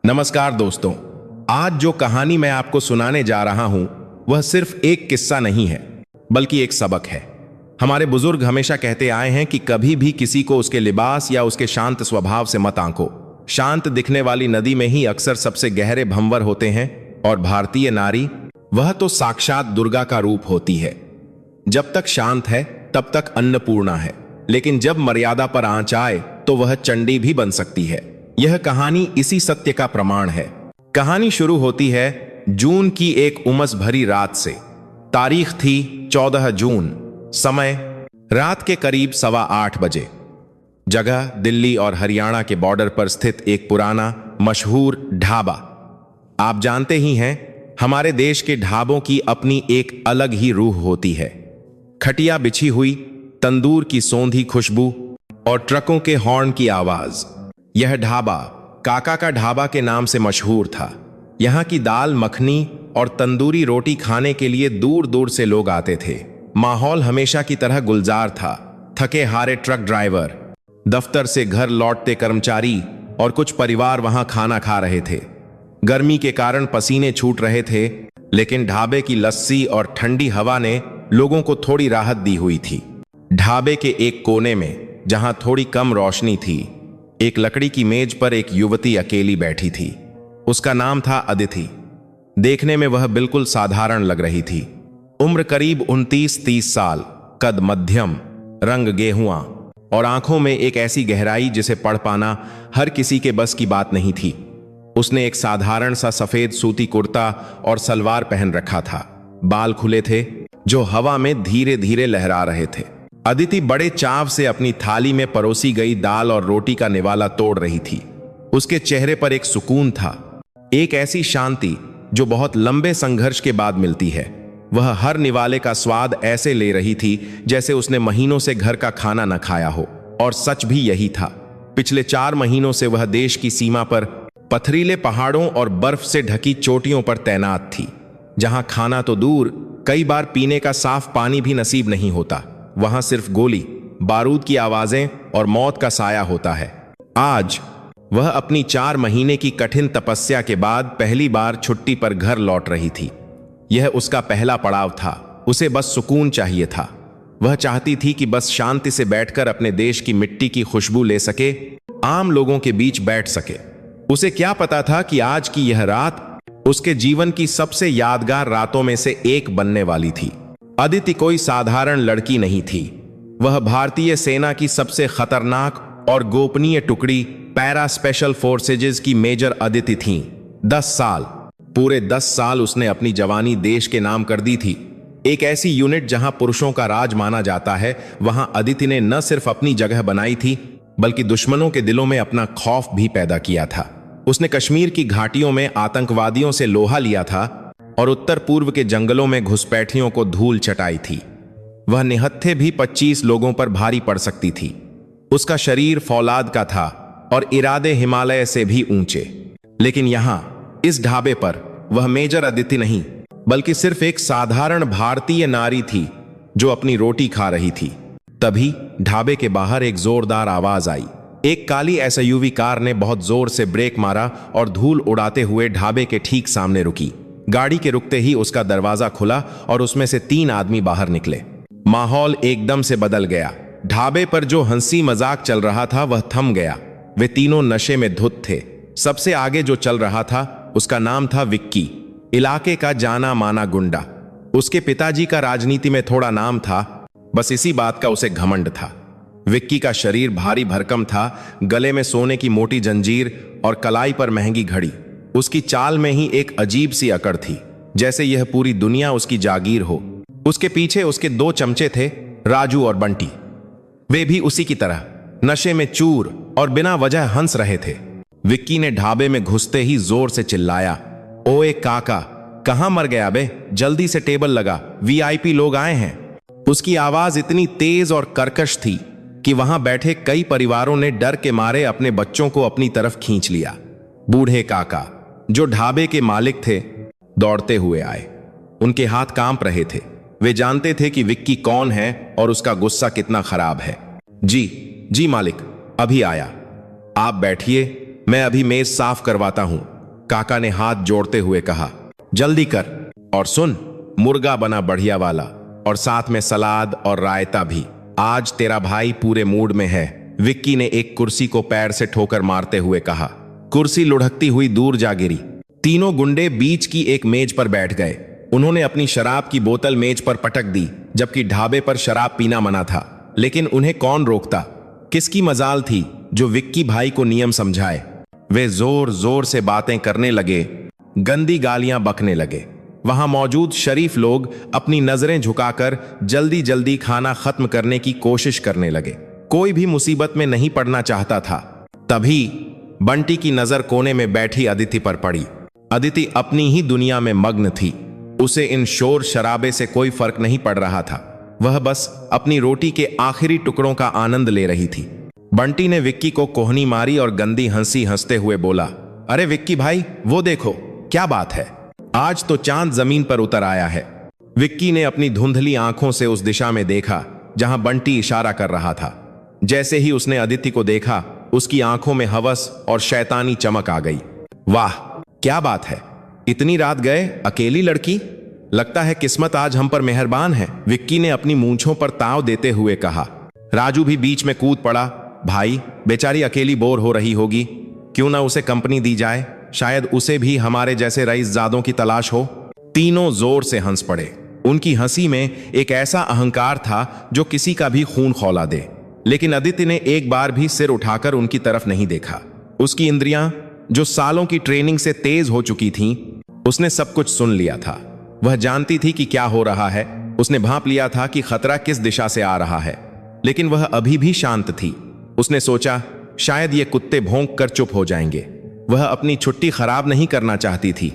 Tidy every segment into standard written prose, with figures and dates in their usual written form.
नमस्कार दोस्तों। आज जो कहानी मैं आपको सुनाने जा रहा हूं वह सिर्फ एक किस्सा नहीं है बल्कि एक सबक है। हमारे बुजुर्ग हमेशा कहते आए हैं कि कभी भी किसी को उसके लिबास या उसके शांत स्वभाव से मत आंको। शांत दिखने वाली नदी में ही अक्सर सबसे गहरे भंवर होते हैं और भारतीय नारी वह तो साक्षात दुर्गा का रूप होती है। जब तक शांत है तब तक अन्नपूर्णा है, लेकिन जब मर्यादा पर आंच आए तो वह चंडी भी बन सकती है। यह कहानी इसी सत्य का प्रमाण है। कहानी शुरू होती है जून की एक उमस भरी रात से। तारीख थी 14 जून, समय रात के करीब 8:15 बजे। जगह दिल्ली और हरियाणा के बॉर्डर पर स्थित एक पुराना मशहूर ढाबा। आप जानते ही हैं, हमारे देश के ढाबों की अपनी एक अलग ही रूह होती है। खटिया बिछी हुई, तंदूर की सौंधी खुशबू और ट्रकों के हॉर्न की आवाज। यह ढाबा काका का ढाबा के नाम से मशहूर था। यहाँ की दाल मखनी और तंदूरी रोटी खाने के लिए दूर दूर से लोग आते थे। माहौल हमेशा की तरह गुलजार था। थके हारे ट्रक ड्राइवर, दफ्तर से घर लौटते कर्मचारी और कुछ परिवार वहां खाना खा रहे थे। गर्मी के कारण पसीने छूट रहे थे, लेकिन ढाबे की लस्सी और ठंडी हवा ने लोगों को थोड़ी राहत दी हुई थी। ढाबे के एक कोने में, जहां थोड़ी कम रोशनी थी, एक लकड़ी की मेज पर एक युवती अकेली बैठी थी। उसका नाम था अदिति। देखने में वह बिल्कुल साधारण लग रही थी। उम्र करीब 29-30 साल, कद मध्यम, रंग गेहुआ और आंखों में एक ऐसी गहराई जिसे पढ़ पाना हर किसी के बस की बात नहीं थी। उसने एक साधारण सा सफेद सूती कुर्ता और सलवार पहन रखा था। बाल खुले थे जो हवा में धीरे धीरे लहरा रहे थे। अदिति बड़े चाव से अपनी थाली में परोसी गई दाल और रोटी का निवाला तोड़ रही थी। उसके चेहरे पर एक सुकून था, एक ऐसी शांति जो बहुत लंबे संघर्ष के बाद मिलती है। वह हर निवाले का स्वाद ऐसे ले रही थी जैसे उसने महीनों से घर का खाना न खाया हो। और सच भी यही था। पिछले 4 महीनों से वह देश की सीमा पर पथरीले पहाड़ों और बर्फ से ढकी चोटियों पर तैनात थी, जहां खाना तो दूर, कई बार पीने का साफ पानी भी नसीब नहीं होता। वहां सिर्फ गोली बारूद की आवाजें और मौत का साया होता है। आज वह अपनी 4 महीने की कठिन तपस्या के बाद पहली बार छुट्टी पर घर लौट रही थी। यह उसका पहला पड़ाव था। उसे बस सुकून चाहिए था। वह चाहती थी कि बस शांति से बैठकर अपने देश की मिट्टी की खुशबू ले सके, आम लोगों के बीच बैठ सके। उसे क्या पता था कि आज की यह रात उसके जीवन की सबसे यादगार रातों में से एक बनने वाली थी। अदिति कोई साधारण लड़की नहीं थी। वह भारतीय सेना की सबसे खतरनाक और गोपनीय टुकड़ी पैरा स्पेशल फोर्सेज की मेजर अदिति थीं। 10 साल, पूरे 10 साल उसने अपनी जवानी देश के नाम कर दी थी। एक ऐसी यूनिट जहां पुरुषों का राज माना जाता है, वहां अदिति ने न सिर्फ अपनी जगह बनाई थी बल्कि दुश्मनों के दिलों में अपना खौफ भी पैदा किया था। उसने कश्मीर की घाटियों में आतंकवादियों से लोहा लिया था और उत्तर पूर्व के जंगलों में घुसपैठियों को धूल चटाई थी। वह निहत्थे भी 25 लोगों पर भारी पड़ सकती थी। उसका शरीर फौलाद का था और इरादे हिमालय से भी ऊंचे। लेकिन यहां इस ढाबे पर वह मेजर अदिति नहीं बल्कि सिर्फ एक साधारण भारतीय नारी थी जो अपनी रोटी खा रही थी। तभी ढाबे के बाहर एक जोरदार आवाज आई। एक काली एसयूवी कार ने बहुत जोर से ब्रेक मारा और धूल उड़ाते हुए ढाबे के ठीक सामने रुकी। गाड़ी के रुकते ही उसका दरवाजा खुला और उसमें से 3 आदमी बाहर निकले। माहौल एकदम से बदल गया। ढाबे पर जो हंसी मजाक चल रहा था वह थम गया। वे तीनों नशे में धुत थे। सबसे आगे जो चल रहा था उसका नाम था विक्की, इलाके का जाना माना गुंडा। उसके पिताजी का राजनीति में थोड़ा नाम था, बस इसी बात का उसे घमंड था। विक्की का शरीर भारी भरकम था, गले में सोने की मोटी जंजीर और कलाई पर महंगी घड़ी। उसकी चाल में ही एक अजीब सी अकड़ थी, जैसे यह पूरी दुनिया उसकी जागीर हो। उसके पीछे उसके 2 चमचे थे, राजू और बंटी। वे भी उसी की तरह नशे में चूर और बिना वजह हंस रहे थे। विक्की ने ढाबे में घुसते ही जोर से चिल्लाया, ओए काका, कहां मर गया बे? जल्दी से टेबल लगा, वीआईपी लोग आए हैं। उसकी आवाज इतनी तेज और कर्कश थी कि वहां बैठे कई परिवारों ने डर के मारे अपने बच्चों को अपनी तरफ खींच लिया। बूढ़े काका, जो ढाबे के मालिक थे, दौड़ते हुए आए। उनके हाथ कांप रहे थे। वे जानते थे कि विक्की कौन है और उसका गुस्सा कितना खराब है। जी मालिक, अभी आया। आप बैठिए, मैं अभी मेज साफ करवाता हूं। काका ने हाथ जोड़ते हुए कहा। जल्दी कर, और सुन, मुर्गा बना बढ़िया वाला, और साथ में सलाद और रायता भी। आज तेरा भाई पूरे मूड में है। विक्की ने एक कुर्सी को पैर से ठोकर मारते हुए कहा। कुर्सी लुढ़कती हुई दूर जा गिरी। तीनों गुंडे बीच की एक मेज पर बैठ गए। उन्होंने अपनी शराब की बोतल मेज पर पटक दी, जबकि ढाबे पर शराब पीना मना था। लेकिन उन्हें कौन रोकता? किसकी मजाल थी जो विक्की भाई को नियम समझाए? वे जोर जोर से बातें करने लगे, गंदी गालियां बकने लगे। वहां मौजूद शरीफ लोग अपनी नजरें झुकाकर जल्दी जल्दी खाना खत्म करने की कोशिश करने लगे। कोई भी मुसीबत में नहीं पड़ना चाहता था। तभी बंटी की नजर कोने में बैठी अदिति पर पड़ी। अदिति अपनी ही दुनिया में मग्न थी। उसे इन शोर शराबे से कोई फर्क नहीं पड़ रहा था। वह बस अपनी रोटी के आखिरी टुकड़ों का आनंद ले रही थी। बंटी ने विक्की को कोहनी मारी और गंदी हंसी हंसते हुए बोला, अरे विक्की भाई, वो देखो, क्या बात है, आज तो चांद जमीन पर उतर आया है। विक्की ने अपनी धुंधली आंखों से उस दिशा में देखा जहां बंटी इशारा कर रहा था। जैसे ही उसने अदिति को देखा, उसकी आंखों में हवस और शैतानी चमक आ गई। वाह, क्या बात है, इतनी रात गए, अकेली लड़की? लगता है किस्मत आज हम पर मेहरबान है, विक्की ने अपनी मूंछों पर ताव देते हुए कहा। राजू भी बीच में कूद पड़ा। भाई, बेचारी अकेली बोर हो रही होगी, क्यों ना उसे कंपनी दी जाए, शायद उसे भी हमारे जैसे रईसजादों की तलाश हो। तीनों जोर से हंस पड़े। उनकी हंसी में एक ऐसा अहंकार था जो किसी का भी खून खौला दे। लेकिन अदिति ने एक बार भी सिर उठाकर उनकी तरफ नहीं देखा। उसकी इंद्रियां, जो सालों की ट्रेनिंग से तेज हो चुकी थीं, उसने सब कुछ सुन लिया था। वह जानती थी कि क्या हो रहा है। उसने भांप लिया था कि खतरा किस दिशा से आ रहा है, लेकिन वह अभी भी शांत थी। उसने सोचा, शायद ये कुत्ते भौंक कर चुप हो जाएंगे। वह अपनी छुट्टी खराब नहीं करना चाहती थी।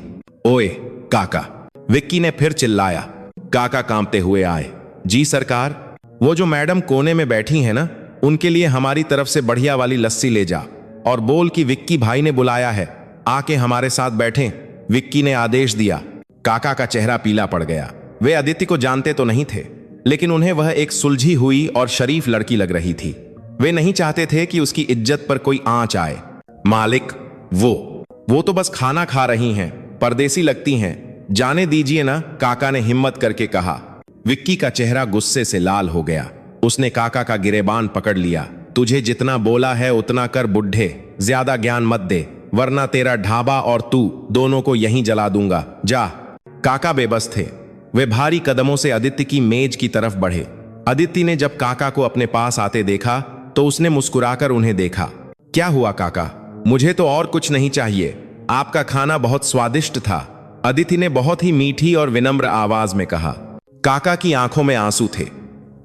ओए काका, विक्की ने फिर चिल्लाया। काका कांपते हुए आए। जी सरकार, वो जो मैडम कोने में बैठी है ना, उनके लिए हमारी तरफ से बढ़िया वाली लस्सी ले जा और बोल कि विक्की भाई ने बुलाया है, आके हमारे साथ बैठें, विक्की ने आदेश दिया। काका का चेहरा पीला पड़ गया। वे अदिति को जानते तो नहीं थे, लेकिन उन्हें वह एक सुलझी हुई और शरीफ लड़की लग रही थी। वे नहीं चाहते थे कि उसकी इज्जत पर कोई आंच आए। मालिक, वो तो बस खाना खा रही हैं, परदेसी लगती हैं, जाने दीजिए ना, काका ने हिम्मत करके कहा। विक्की का चेहरा गुस्से से लाल हो गया। उसने काका का गिरेबान पकड़ लिया। तुझे जितना बोला है उतना कर बुढ़े, ज्यादा ज्ञान मत दे, वरना तेरा ढाबा और तू दोनों को यहीं जला दूंगा, जा। काका बेबस थे। वे भारी कदमों से अदिति की मेज की तरफ बढ़े। अदिति ने जब काका को अपने पास आते देखा तो उसने मुस्कुराकर उन्हें देखा। क्या हुआ काका? मुझे तो और कुछ नहीं चाहिए, आपका खाना बहुत स्वादिष्ट था, अदिति ने बहुत ही मीठी और विनम्र आवाज में कहा। काका की आंखों में आंसू थे।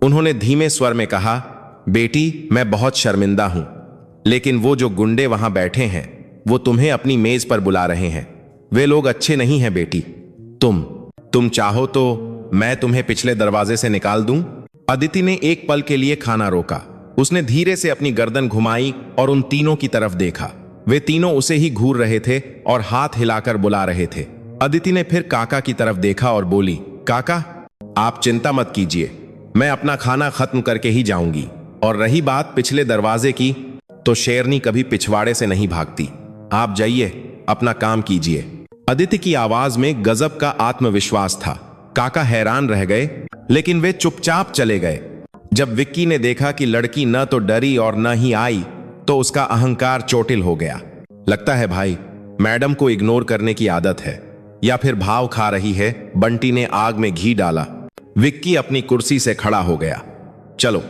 उन्होंने धीमे स्वर में कहा, बेटी, मैं बहुत शर्मिंदा हूं, लेकिन वो जो गुंडे वहां बैठे हैं, वो तुम्हें अपनी मेज पर बुला रहे हैं। वे लोग अच्छे नहीं हैं बेटी। तुम चाहो तो मैं तुम्हें पिछले दरवाजे से निकाल दूं। अदिति ने एक पल के लिए खाना रोका। उसने धीरे से अपनी गर्दन घुमाई और उन तीनों की तरफ देखा। वे तीनों उसे ही घूर रहे थे और हाथ हिलाकर बुला रहे थे। अदिति ने फिर काका की तरफ देखा और बोली, काका, आप चिंता मत कीजिए, मैं अपना खाना खत्म करके ही जाऊंगी। और रही बात पिछले दरवाजे की, तो शेरनी कभी पिछवाड़े से नहीं भागती। आप जाइए, अपना काम कीजिए। अदिति की आवाज में गजब का आत्मविश्वास था। काका हैरान रह गए, लेकिन वे चुपचाप चले गए। जब विक्की ने देखा कि लड़की न तो डरी और न ही आई, तो उसका अहंकार चोटिल हो गया। लगता है भाई, मैडम को इग्नोर करने की आदत है, या फिर भाव खा रही है। बंटी ने आग में घी डाला। विक्की अपनी कुर्सी से खड़ा हो गया। चलो,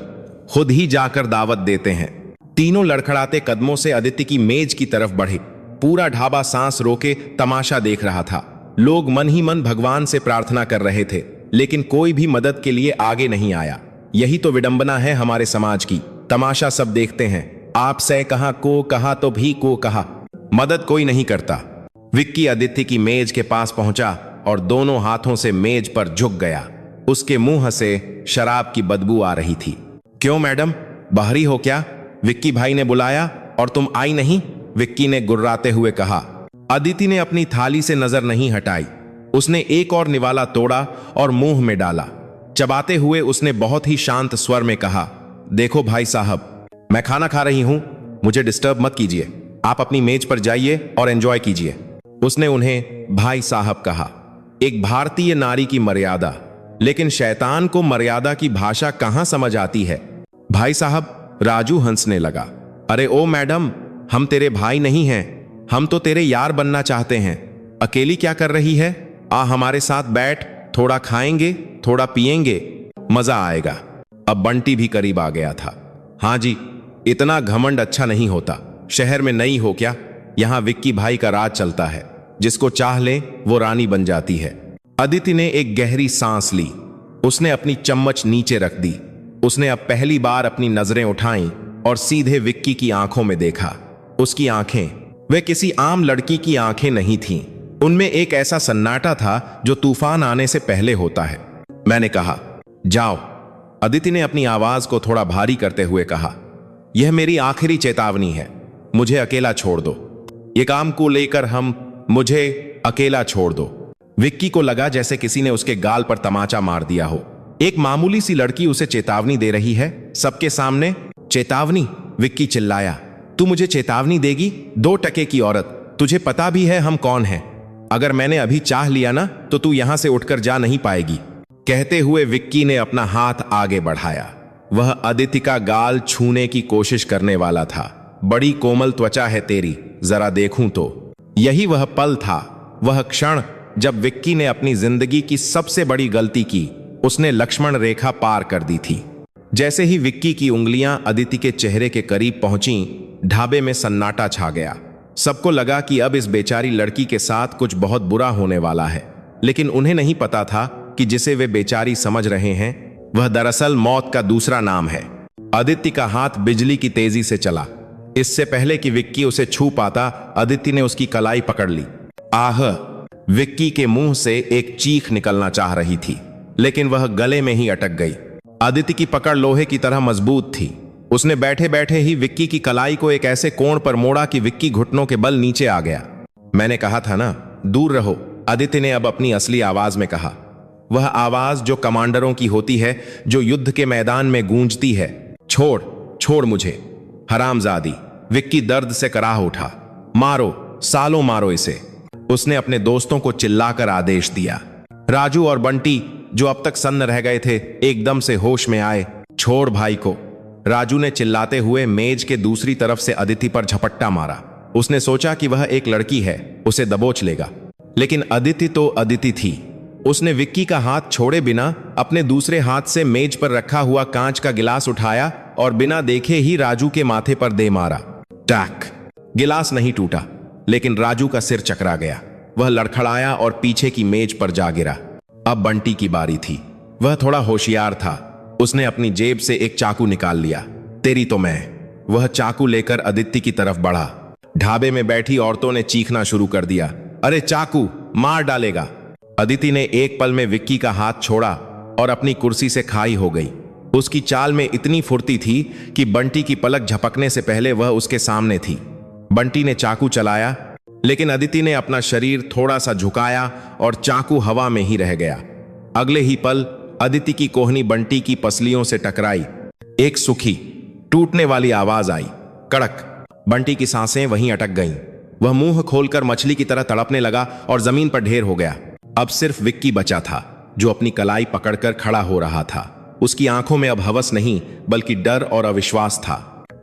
खुद ही जाकर दावत देते हैं। तीनों लड़खड़ाते कदमों से अदिति की मेज की तरफ बढ़े। पूरा ढाबा सांस रोके तमाशा देख रहा था। लोग मन ही मन भगवान से प्रार्थना कर रहे थे, लेकिन कोई भी मदद के लिए आगे नहीं आया। यही तो विडंबना है हमारे समाज की। तमाशा सब देखते हैं, आप से कहा को कहा तो भी को कहा, मदद कोई नहीं करता। विक्की अदिति की मेज के पास पहुंचा और दोनों हाथों से मेज पर झुक गया। उसके मुंह से शराब की बदबू आ रही थी। क्यों मैडम, बाहरी हो क्या? विक्की भाई ने बुलाया और तुम आई नहीं, विक्की ने गुर्राते हुए कहा। अदिति ने अपनी थाली से नजर नहीं हटाई। उसने एक और निवाला तोड़ा और मुंह में डाला। चबाते हुए उसने बहुत ही शांत स्वर में कहा, देखो भाई साहब, मैं खाना खा रही हूं, मुझे डिस्टर्ब मत कीजिए। आप अपनी मेज पर जाइए और एंजॉय कीजिए। उसने उन्हें भाई साहब कहा। एक भारतीय नारी की मर्यादा, लेकिन शैतान को मर्यादा की भाषा कहां समझ आती है। भाई साहब, राजू हंसने लगा। अरे ओ मैडम, हम तेरे भाई नहीं हैं, हम तो तेरे यार बनना चाहते हैं। अकेली क्या कर रही है? आ हमारे साथ बैठ, थोड़ा खाएंगे, थोड़ा पिएंगे, मजा आएगा। अब बंटी भी करीब आ गया था। हाँ जी, इतना घमंड अच्छा नहीं होता। शहर में नई हो क्या? यहां विक्की भाई का राज चलता है, जिसको चाह ले वो रानी बन जाती है। अदिति ने एक गहरी सांस ली। उसने अपनी चम्मच नीचे रख दी। उसने अब पहली बार अपनी नजरें उठाईं और सीधे विक्की की आंखों में देखा। उसकी आंखें वे किसी आम लड़की की आंखें नहीं थीं। उनमें एक ऐसा सन्नाटा था जो तूफान आने से पहले होता है। मैंने कहा, जाओ। अदिति ने अपनी आवाज को थोड़ा भारी करते हुए कहा, यह मेरी आखिरी चेतावनी है, मुझे अकेला छोड़ दो। ये काम को लेकर मुझे अकेला छोड़ दो। विक्की को लगा जैसे किसी ने उसके गाल पर तमाचा मार दिया हो। एक मामूली सी लड़की उसे चेतावनी दे रही है सबके सामने। चेतावनी? विक्की चिल्लाया। तू मुझे चेतावनी देगी? 2 टके की औरत, तुझे पता भी है हम कौन हैं? अगर मैंने अभी चाह लिया ना तो तू यहां से उठकर जा नहीं पाएगी। कहते हुए विक्की ने अपना हाथ आगे बढ़ाया। वह अदिति का गाल छूने की कोशिश करने वाला था। बड़ी कोमल त्वचा है तेरी, जरा देखूं तो। यही वह पल था, वह क्षण जब विक्की ने अपनी जिंदगी की सबसे बड़ी गलती की। उसने लक्ष्मण रेखा पार कर दी थी। जैसे ही विक्की की उंगलियां अदिति के चेहरे के करीब पहुंची, ढाबे में सन्नाटा छा गया। सबको लगा कि अब इस बेचारी लड़की के साथ कुछ बहुत बुरा होने वाला है, लेकिन उन्हें नहीं पता था कि जिसे वे बेचारी समझ रहे हैं वह दरअसल मौत का दूसरा नाम है। अदिति का हाथ बिजली की तेजी से चला। इससे पहले कि विक्की उसे छू पाता, अदिति ने उसकी कलाई पकड़ ली। आह! विक्की के मुंह से एक चीख निकलना चाह रही थी, लेकिन वह गले में ही अटक गई। अदिति की पकड़ लोहे की तरह मजबूत थी। उसने बैठे बैठे ही विक्की की कलाई को एक ऐसे कोण पर मोड़ा कि विक्की घुटनों के बल नीचे आ गया। मैंने कहा था ना, दूर रहो, अदिति ने अब अपनी असली आवाज में कहा। वह आवाज जो कमांडरों की होती है, जो युद्ध के मैदान में गूंजती है। छोड़, छोड़ मुझे, हरामजादी। विक्की दर्द से कराह उठा। मारो, सालों मारो इसे। उसने अपने दोस्तों को चिल्लाकर आदेश दिया। राजू और बंटी, जो अब तक सन्न रह गए थे, एकदम से होश में आए। छोड़ भाई को, राजू ने चिल्लाते हुए मेज के दूसरी तरफ से अदिति पर झपट्टा मारा। उसने सोचा कि वह एक लड़की है, उसे दबोच लेगा, लेकिन अदिति तो अदिति थी। उसने विक्की का हाथ छोड़े बिना अपने दूसरे हाथ से मेज पर रखा हुआ कांच का गिलास उठाया और बिना देखे ही राजू के माथे पर दे मारा। टैक! गिलास नहीं टूटा, लेकिन राजू का सिर चकरा गया। वह लड़खड़ाया और पीछे की मेज पर जा गिरा। अब बंटी की बारी थी। वह थोड़ा होशियार था। उसने अपनी जेब से एक चाकू निकाल लिया। तेरी तो मैं। वह चाकू लेकर अदिति की तरफ बढ़ा। ढाबे में बैठी औरतों ने चीखना शुरू कर दिया, अरे चाकू, मार डालेगा। अदिति ने एक पल में विक्की का हाथ छोड़ा और अपनी कुर्सी से खाई हो गई। उसकी चाल में इतनी फुर्ती थी कि बंटी की पलक झपकने से पहले वह उसके सामने थी। बंटी ने चाकू चलाया, लेकिन अदिति ने अपना शरीर थोड़ा सा झुकाया और चाकू हवा में ही रह गया। अगले ही पल अदिति की कोहनी बंटी की पसलियों से टकराई। एक सूखी, टूटने वाली आवाज आई, कड़क। बंटी की सांसें वहीं अटक गईं। वह मुंह खोलकर मछली की तरह तड़पने लगा और जमीन पर ढेर हो गया। अब सिर्फ विक्की बचा था, जो अपनी कलाई पकड़कर खड़ा हो रहा था। उसकी आंखों में अब हवस नहीं, बल्कि डर और अविश्वास था।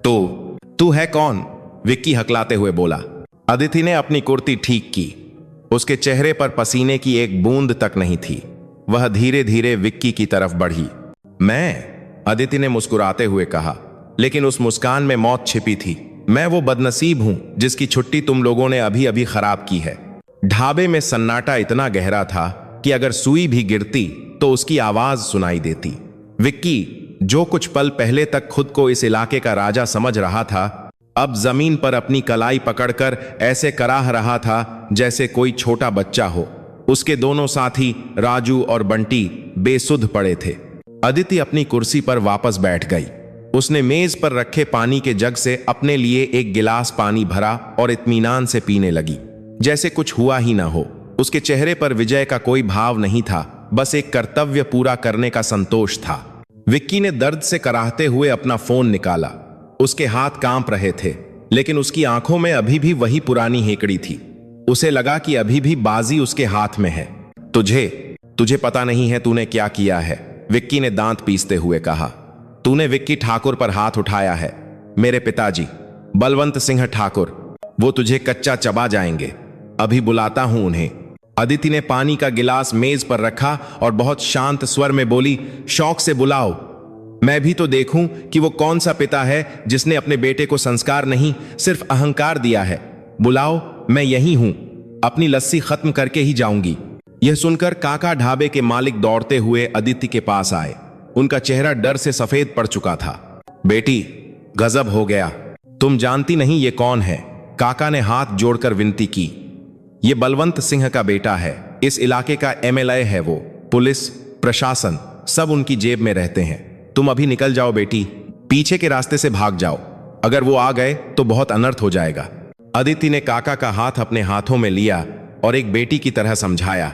तो तू है कौन? विक्की हकलाते हुए बोला। अदिति ने अपनी कुर्ती ठीक की। उसके चेहरे पर पसीने की एक बूंद तक नहीं थी। वह धीरे धीरे विक्की की तरफ बढ़ी। मैं? अदिति ने मुस्कुराते हुए कहा, लेकिन उस मुस्कान में मौत छिपी थी। मैं वो बदनसीब हूं जिसकी छुट्टी तुम लोगों ने अभी अभी खराब की है। ढाबे में सन्नाटा इतना गहरा था कि अगर सुई भी गिरती तो उसकी आवाज सुनाई देती। विक्की, जो कुछ पल पहले तक खुद को इस इलाके का राजा समझ रहा था, अब जमीन पर अपनी कलाई पकड़कर ऐसे कराह रहा था जैसे कोई छोटा बच्चा हो। उसके दोनों साथी राजू और बंटी बेसुध पड़े थे। अदिति अपनी कुर्सी पर वापस बैठ गई। उसने मेज पर रखे पानी के जग से अपने लिए एक गिलास पानी भरा और इत्मीनान से पीने लगी, जैसे कुछ हुआ ही ना हो। उसके चेहरे पर विजय का कोई भाव नहीं था, बस एक कर्तव्य पूरा करने का संतोष था। विक्की ने दर्द से कराहते हुए अपना फोन निकाला। उसके हाथ कांप रहे थे, लेकिन उसकी आंखों में अभी भी वही पुरानी हेकड़ी थी। उसे लगा कि अभी भी बाजी उसके हाथ में है। तुझे तुझे पता नहीं है तूने क्या किया है, विक्की ने दांत पीसते हुए कहा। तूने विक्की ठाकुर पर हाथ उठाया है। मेरे पिताजी बलवंत सिंह ठाकुर, वो तुझे कच्चा चबा जाएंगे। अभी बुलाता हूं उन्हें। अदिति ने पानी का गिलास मेज पर रखा और बहुत शांत स्वर में बोली, शौक से बुलाओ। मैं भी तो देखूं कि वो कौन सा पिता है जिसने अपने बेटे को संस्कार नहीं सिर्फ अहंकार दिया है। बुलाओ, मैं यही हूं, अपनी लस्सी खत्म करके ही जाऊंगी। यह सुनकर काका ढाबे के मालिक दौड़ते हुए अदिति के पास आए। उनका चेहरा डर से सफेद पड़ चुका था। बेटी, गजब हो गया, तुम जानती नहीं ये कौन है? काका ने हाथ जोड़कर विनती की। ये बलवंत सिंह का बेटा है, इस इलाके का एमएलए है। वो पुलिस प्रशासन सब उनकी जेब में रहते हैं। तुम अभी निकल जाओ बेटी, पीछे के रास्ते से भाग जाओ। अगर वो आ गए तो बहुत अनर्थ हो जाएगा। अदिति ने काका का हाथ अपने हाथों में लिया और एक बेटी की तरह समझाया,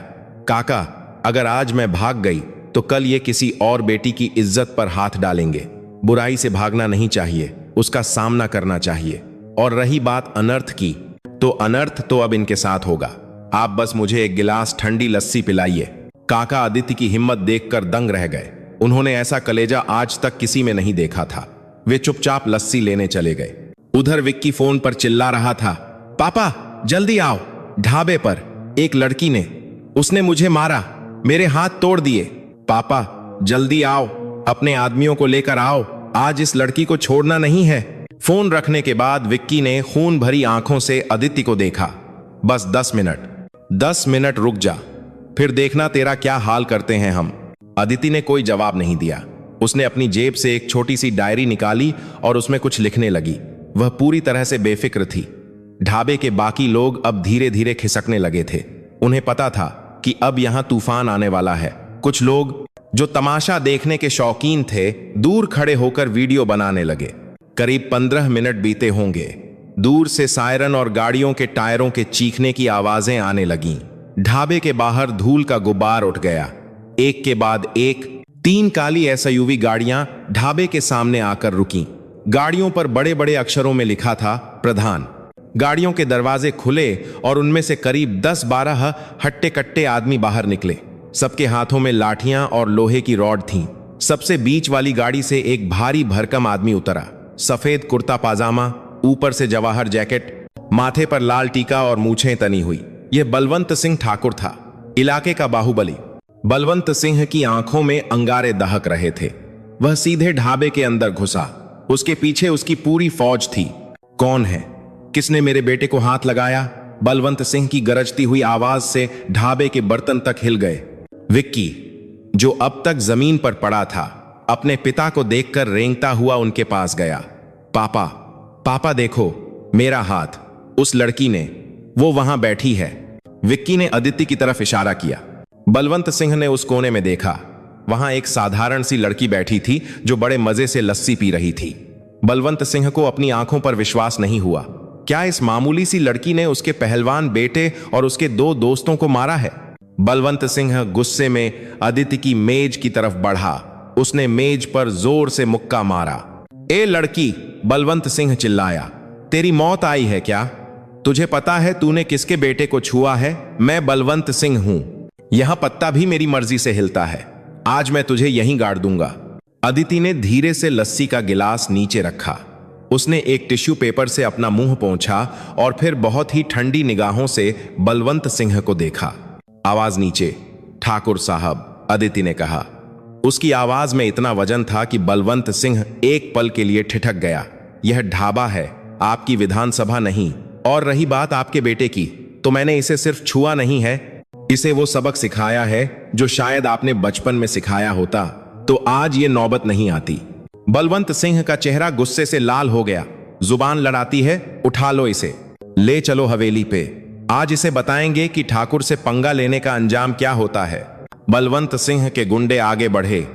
काका, अगर आज मैं भाग गई तो कल ये किसी और बेटी की इज्जत पर हाथ डालेंगे। बुराई से भागना नहीं चाहिए, उसका सामना करना चाहिए। और रही बात अनर्थ की, तो अनर्थ तो अब इनके साथ होगा। आप बस मुझे एक गिलास ठंडी लस्सी पिलाइए। काका अदिति की हिम्मत देखकर दंग रह गए। उन्होंने ऐसा कलेजा आज तक किसी में नहीं देखा था। वे चुपचाप लस्सी लेने चले गए। उधर विक्की फोन पर चिल्ला रहा था, पापा जल्दी आओ, ढाबे पर एक लड़की ने, उसने मुझे मारा, मेरे हाथ तोड़ दिए। पापा जल्दी आओ, अपने आदमियों को लेकर आओ, आज इस लड़की को छोड़ना नहीं है। फोन रखने के बाद विक्की ने खून भरी आंखों से अदिति को देखा। बस 10 मिनट रुक जा, फिर देखना तेरा क्या हाल करते हैं हम। अदिति ने कोई जवाब नहीं दिया। उसने अपनी जेब से एक छोटी सी डायरी निकाली और उसमें कुछ लिखने लगी। वह पूरी तरह से बेफिक्र थी। ढाबे के बाकी लोग अब धीरे धीरे खिसकने लगे थे। उन्हें पता था कि अब यहां तूफान आने वाला है। कुछ लोग जो तमाशा देखने के शौकीन थे, दूर खड़े होकर वीडियो बनाने लगे। करीब 15 मिनट बीते होंगे। दूर से सायरन और गाड़ियों के टायरों के चीखने की आवाजें आने लगीं। ढाबे के बाहर धूल का गुब्बार उठ गया। एक के बाद एक 3 काली एसयूवी गाड़ियां ढाबे के सामने आकर रुकीं। गाड़ियों पर बड़े बड़े अक्षरों में लिखा था, प्रधान। गाड़ियों के दरवाजे खुले और उनमें से करीब 10-12 हट्टे कट्टे आदमी बाहर निकले। सबके हाथों में लाठियां और लोहे की रॉड थीं। सबसे बीच वाली गाड़ी से एक भारी भरकम आदमी उतरा। सफेद कुर्ता पाजामा, ऊपर से जवाहर जैकेट, माथे पर लाल टीका और मूछें तनी हुई। यह बलवंत सिंह ठाकुर था, इलाके का बाहुबली। बलवंत सिंह की आंखों में अंगारे दहक रहे थे। वह सीधे ढाबे के अंदर घुसा। उसके पीछे उसकी पूरी फौज थी। कौन है? किसने मेरे बेटे को हाथ लगाया? बलवंत सिंह की गरजती हुई आवाज से ढाबे के बर्तन तक हिल गए। विक्की, जो अब तक जमीन पर पड़ा था, अपने पिता को देखकर रेंगता हुआ उनके पास गया। पापा, पापा देखो, मेरा हाथ। उस लड़की ने, वो वहां बैठी है। विक्की ने अदिति की तरफ इशारा किया। बलवंत सिंह ने उस कोने में देखा। वहां एक साधारण सी लड़की बैठी थी जो बड़े मजे से लस्सी पी रही थी। बलवंत सिंह को अपनी आंखों पर विश्वास नहीं हुआ। क्या इस मामूली सी लड़की ने उसके पहलवान बेटे और उसके 2 दोस्तों को मारा है? बलवंत सिंह गुस्से में अदिति की मेज की तरफ बढ़ा। उसने मेज पर जोर से मुक्का मारा। ए लड़की, बलवंत सिंह चिल्लाया, तेरी मौत आई है क्या? तुझे पता है तूने किसके बेटे को छुआ है? मैं बलवंत सिंह हूं। यह पत्ता भी मेरी मर्जी से हिलता है। आज मैं तुझे यहीं गाड़ दूंगा। अदिति ने धीरे से लस्सी का गिलास नीचे रखा। उसने एक टिश्यू पेपर से अपना मुंह पोंछा और फिर बहुत ही ठंडी निगाहों से बलवंत सिंह को देखा। आवाज नीचे। ठाकुर साहब, अदिति ने कहा। उसकी आवाज में इतना वजन था कि बलवंत सिंह एक पल के लिए ठिठक गया। यह ढाबा है, आपकी विधानसभा नहीं। और रही बात आपके बेटे की, तो मैंने इसे सिर्फ छुआ नहीं है, इसे वो सबक सिखाया है जो शायद आपने बचपन में सिखाया होता तो आज ये नौबत नहीं आती। बलवंत सिंह का चेहरा गुस्से से लाल हो गया। जुबान लड़ाती है, उठा लो इसे, ले चलो हवेली पे। आज इसे बताएंगे कि ठाकुर से पंगा लेने का अंजाम क्या होता है। बलवंत सिंह के गुंडे आगे बढ़े,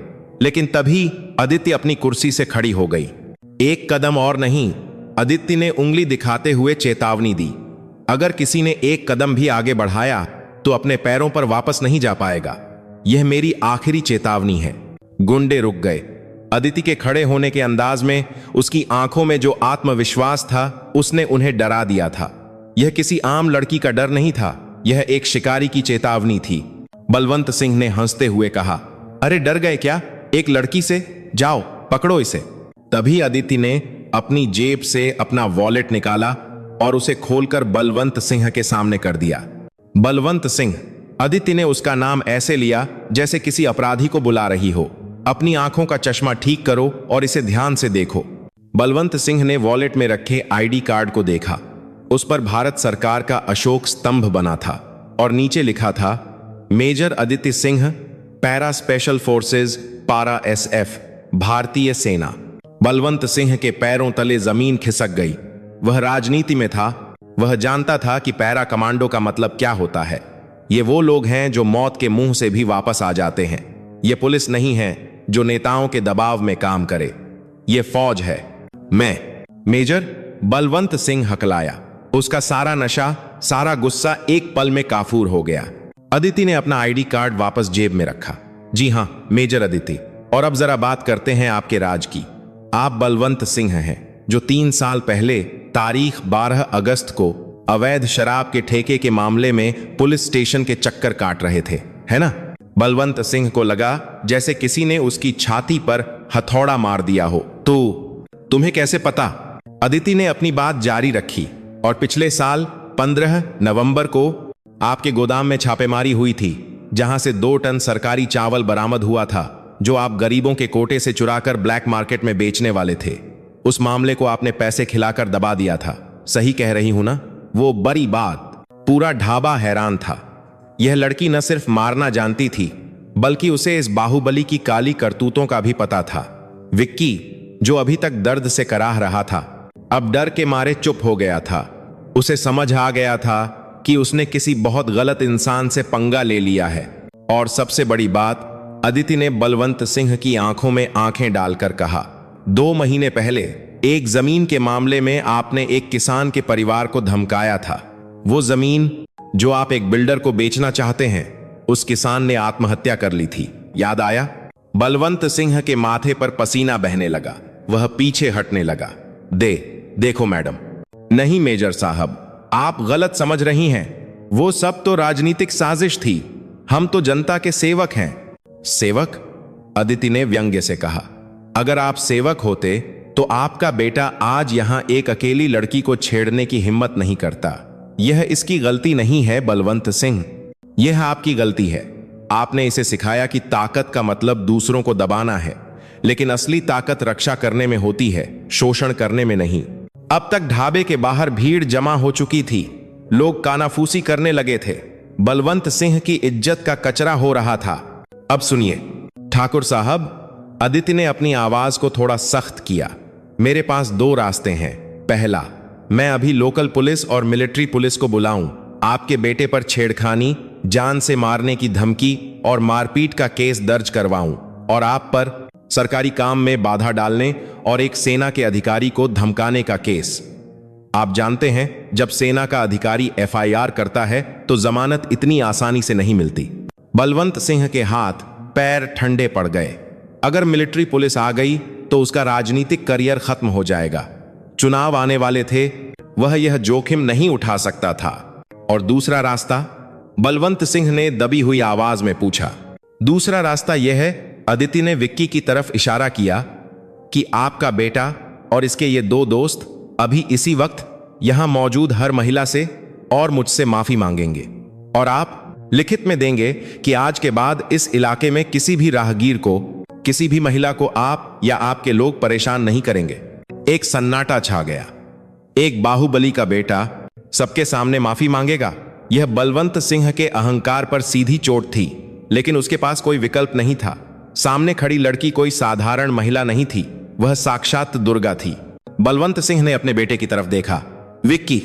लेकिन तभी अदिति अपनी कुर्सी से खड़ी हो गई। एक कदम और नहीं, अदिति ने उंगली दिखाते हुए चेतावनी दी। अगर किसी ने एक कदम भी आगे बढ़ाया तो अपने पैरों पर वापस नहीं जा पाएगा। यह मेरी आखिरी चेतावनी है। गुंडे रुक गए। अदिति के खड़े होने के अंदाज में, उसकी आंखों में जो आत्मविश्वास था, उसने उन्हें डरा दिया था। यह किसी आम लड़की का डर नहीं था, यह एक शिकारी की चेतावनी थी। बलवंत सिंह ने हंसते हुए कहा, अरे डर गए क्या एक लड़की से? जाओ पकड़ो इसे। तभी अदिति ने अपनी जेब से अपना वॉलेट निकाला और उसे खोलकर बलवंत सिंह के सामने कर दिया। बलवंत सिंह। अदिति ने उसका नाम ऐसे लिया जैसे किसी अपराधी को बुला रही हो। अपनी आंखों का चश्मा ठीक करो और इसे ध्यान से देखो। बलवंत सिंह ने वॉलेट में रखे आईडी कार्ड को देखा। उस पर भारत सरकार का अशोक स्तंभ बना था और नीचे लिखा था, major Aditi Singh, para special forces, para SF, भारतीय सेना। बलवंत सिंह के पैरों तले जमीन खिसक गई। वह राजनीति में था, वह जानता था कि पैरा कमांडो का मतलब क्या होता है। ये वो लोग हैं जो मौत के मुंह से भी वापस आ जाते हैं। ये पुलिस नहीं है जो नेताओं के दबाव में काम करे, ये फौज है। मैं मेजर बलवंत सिंह हकलाया। उसका सारा नशा, सारा गुस्सा एक पल में काफूर हो गया। अदिति ने अपना आईडी कार्ड वापस जेब में रखा। जी हां मेजर अदिति, और अब जरा बात करते हैं आपके राज की। आप बलवंत सिंह हैं जो 3 साल पहले तारीख 12 अगस्त को अवैध शराब के ठेके के मामले में पुलिस स्टेशन के चक्कर काट रहे थे, है ना? बलवंत सिंह को लगा जैसे किसी ने उसकी छाती पर हथौड़ा मार दिया हो। तो तुम्हें कैसे पता? अदिति ने अपनी बात जारी रखी। और पिछले साल 15 नवंबर को आपके गोदाम में छापेमारी हुई थी, जहां से 2 टन सरकारी चावल बरामद हुआ था जो आप गरीबों के कोटे से चुराकर ब्लैक मार्केट में बेचने वाले थे। उस मामले को आपने पैसे खिलाकर दबा दिया था, सही कह रही हूं ना? वो बड़ी बात। पूरा ढाबा हैरान था। यह लड़की न सिर्फ मारना जानती थी, बल्कि उसे इस बाहुबली की काली करतूतों का भी पता था। विक्की, जो अभी तक दर्द से कराह रहा था, अब डर के मारे चुप हो गया था। उसे समझ आ गया था कि उसने किसी बहुत गलत इंसान से पंगा ले लिया है। और सबसे बड़ी बात, अदिति ने बलवंत सिंह की आंखों में आंखें डालकर कहा, 2 महीने पहले एक जमीन के मामले में आपने एक किसान के परिवार को धमकाया था। वो जमीन जो आप एक बिल्डर को बेचना चाहते हैं, उस किसान ने आत्महत्या कर ली थी, याद आया? बलवंत सिंह के माथे पर पसीना बहने लगा। वह पीछे हटने लगा। देखो मैडम। नहीं मेजर साहब, आप गलत समझ रही हैं। वो सब तो राजनीतिक साजिश थी। हम तो जनता के सेवक हैं। सेवक? अदिति ने व्यंग्य से कहा। अगर आप सेवक होते तो आपका बेटा आज यहां एक अकेली लड़की को छेड़ने की हिम्मत नहीं करता। यह इसकी गलती नहीं है बलवंत सिंह, यह आपकी गलती है। आपने इसे सिखाया कि ताकत का मतलब दूसरों को दबाना है, लेकिन असली ताकत रक्षा करने में होती है, शोषण करने में नहीं। अब तक ढाबे के बाहर भीड़ जमा हो चुकी थी। लोग कानाफूसी करने लगे थे। बलवंत सिंह की इज्जत का कचरा हो रहा था। अब सुनिए ठाकुर साहब, अदिति ने अपनी आवाज को थोड़ा सख्त किया। मेरे पास 2 रास्ते हैं। पहला, मैं अभी लोकल पुलिस और मिलिट्री पुलिस को बुलाऊं, आपके बेटे पर छेड़खानी, जान से मारने की धमकी और मारपीट का केस दर्ज करवाऊं, और आप पर सरकारी काम में बाधा डालने और एक सेना के अधिकारी को धमकाने का केस। आप जानते हैं, जब सेना का अधिकारी FIR करता है तो जमानत इतनी आसानी से नहीं मिलती। बलवंत सिंह के हाथ पैर ठंडे पड़ गए। अगर मिलिट्री पुलिस आ गई तो उसका राजनीतिक करियर खत्म हो जाएगा। चुनाव आने वाले थे, वह यह जोखिम नहीं उठा सकता था। और दूसरा रास्ता? बलवंत सिंह ने दबी हुई आवाज में पूछा। दूसरा रास्ता यह है, अदिति ने विक्की की तरफ इशारा किया, कि आपका बेटा और इसके ये 2 दोस्त अभी इसी वक्त यहां मौजूद हर महिला से और मुझसे माफी मांगेंगे, और आप लिखित में देंगे कि आज के बाद इस इलाके में किसी भी राहगीर को, किसी भी महिला को आप या आपके लोग परेशान नहीं करेंगे। एक सन्नाटा छा गया। एक बाहुबली का बेटा सबके सामने माफी मांगेगा? यह बलवंत सिंह के अहंकार पर सीधी चोट थी, लेकिन उसके पास कोई विकल्प नहीं था। सामने खड़ी लड़की कोई साधारण महिला नहीं थी, वह साक्षात दुर्गा थी। बलवंत सिंह ने अपने बेटे की तरफ देखा। विक्की,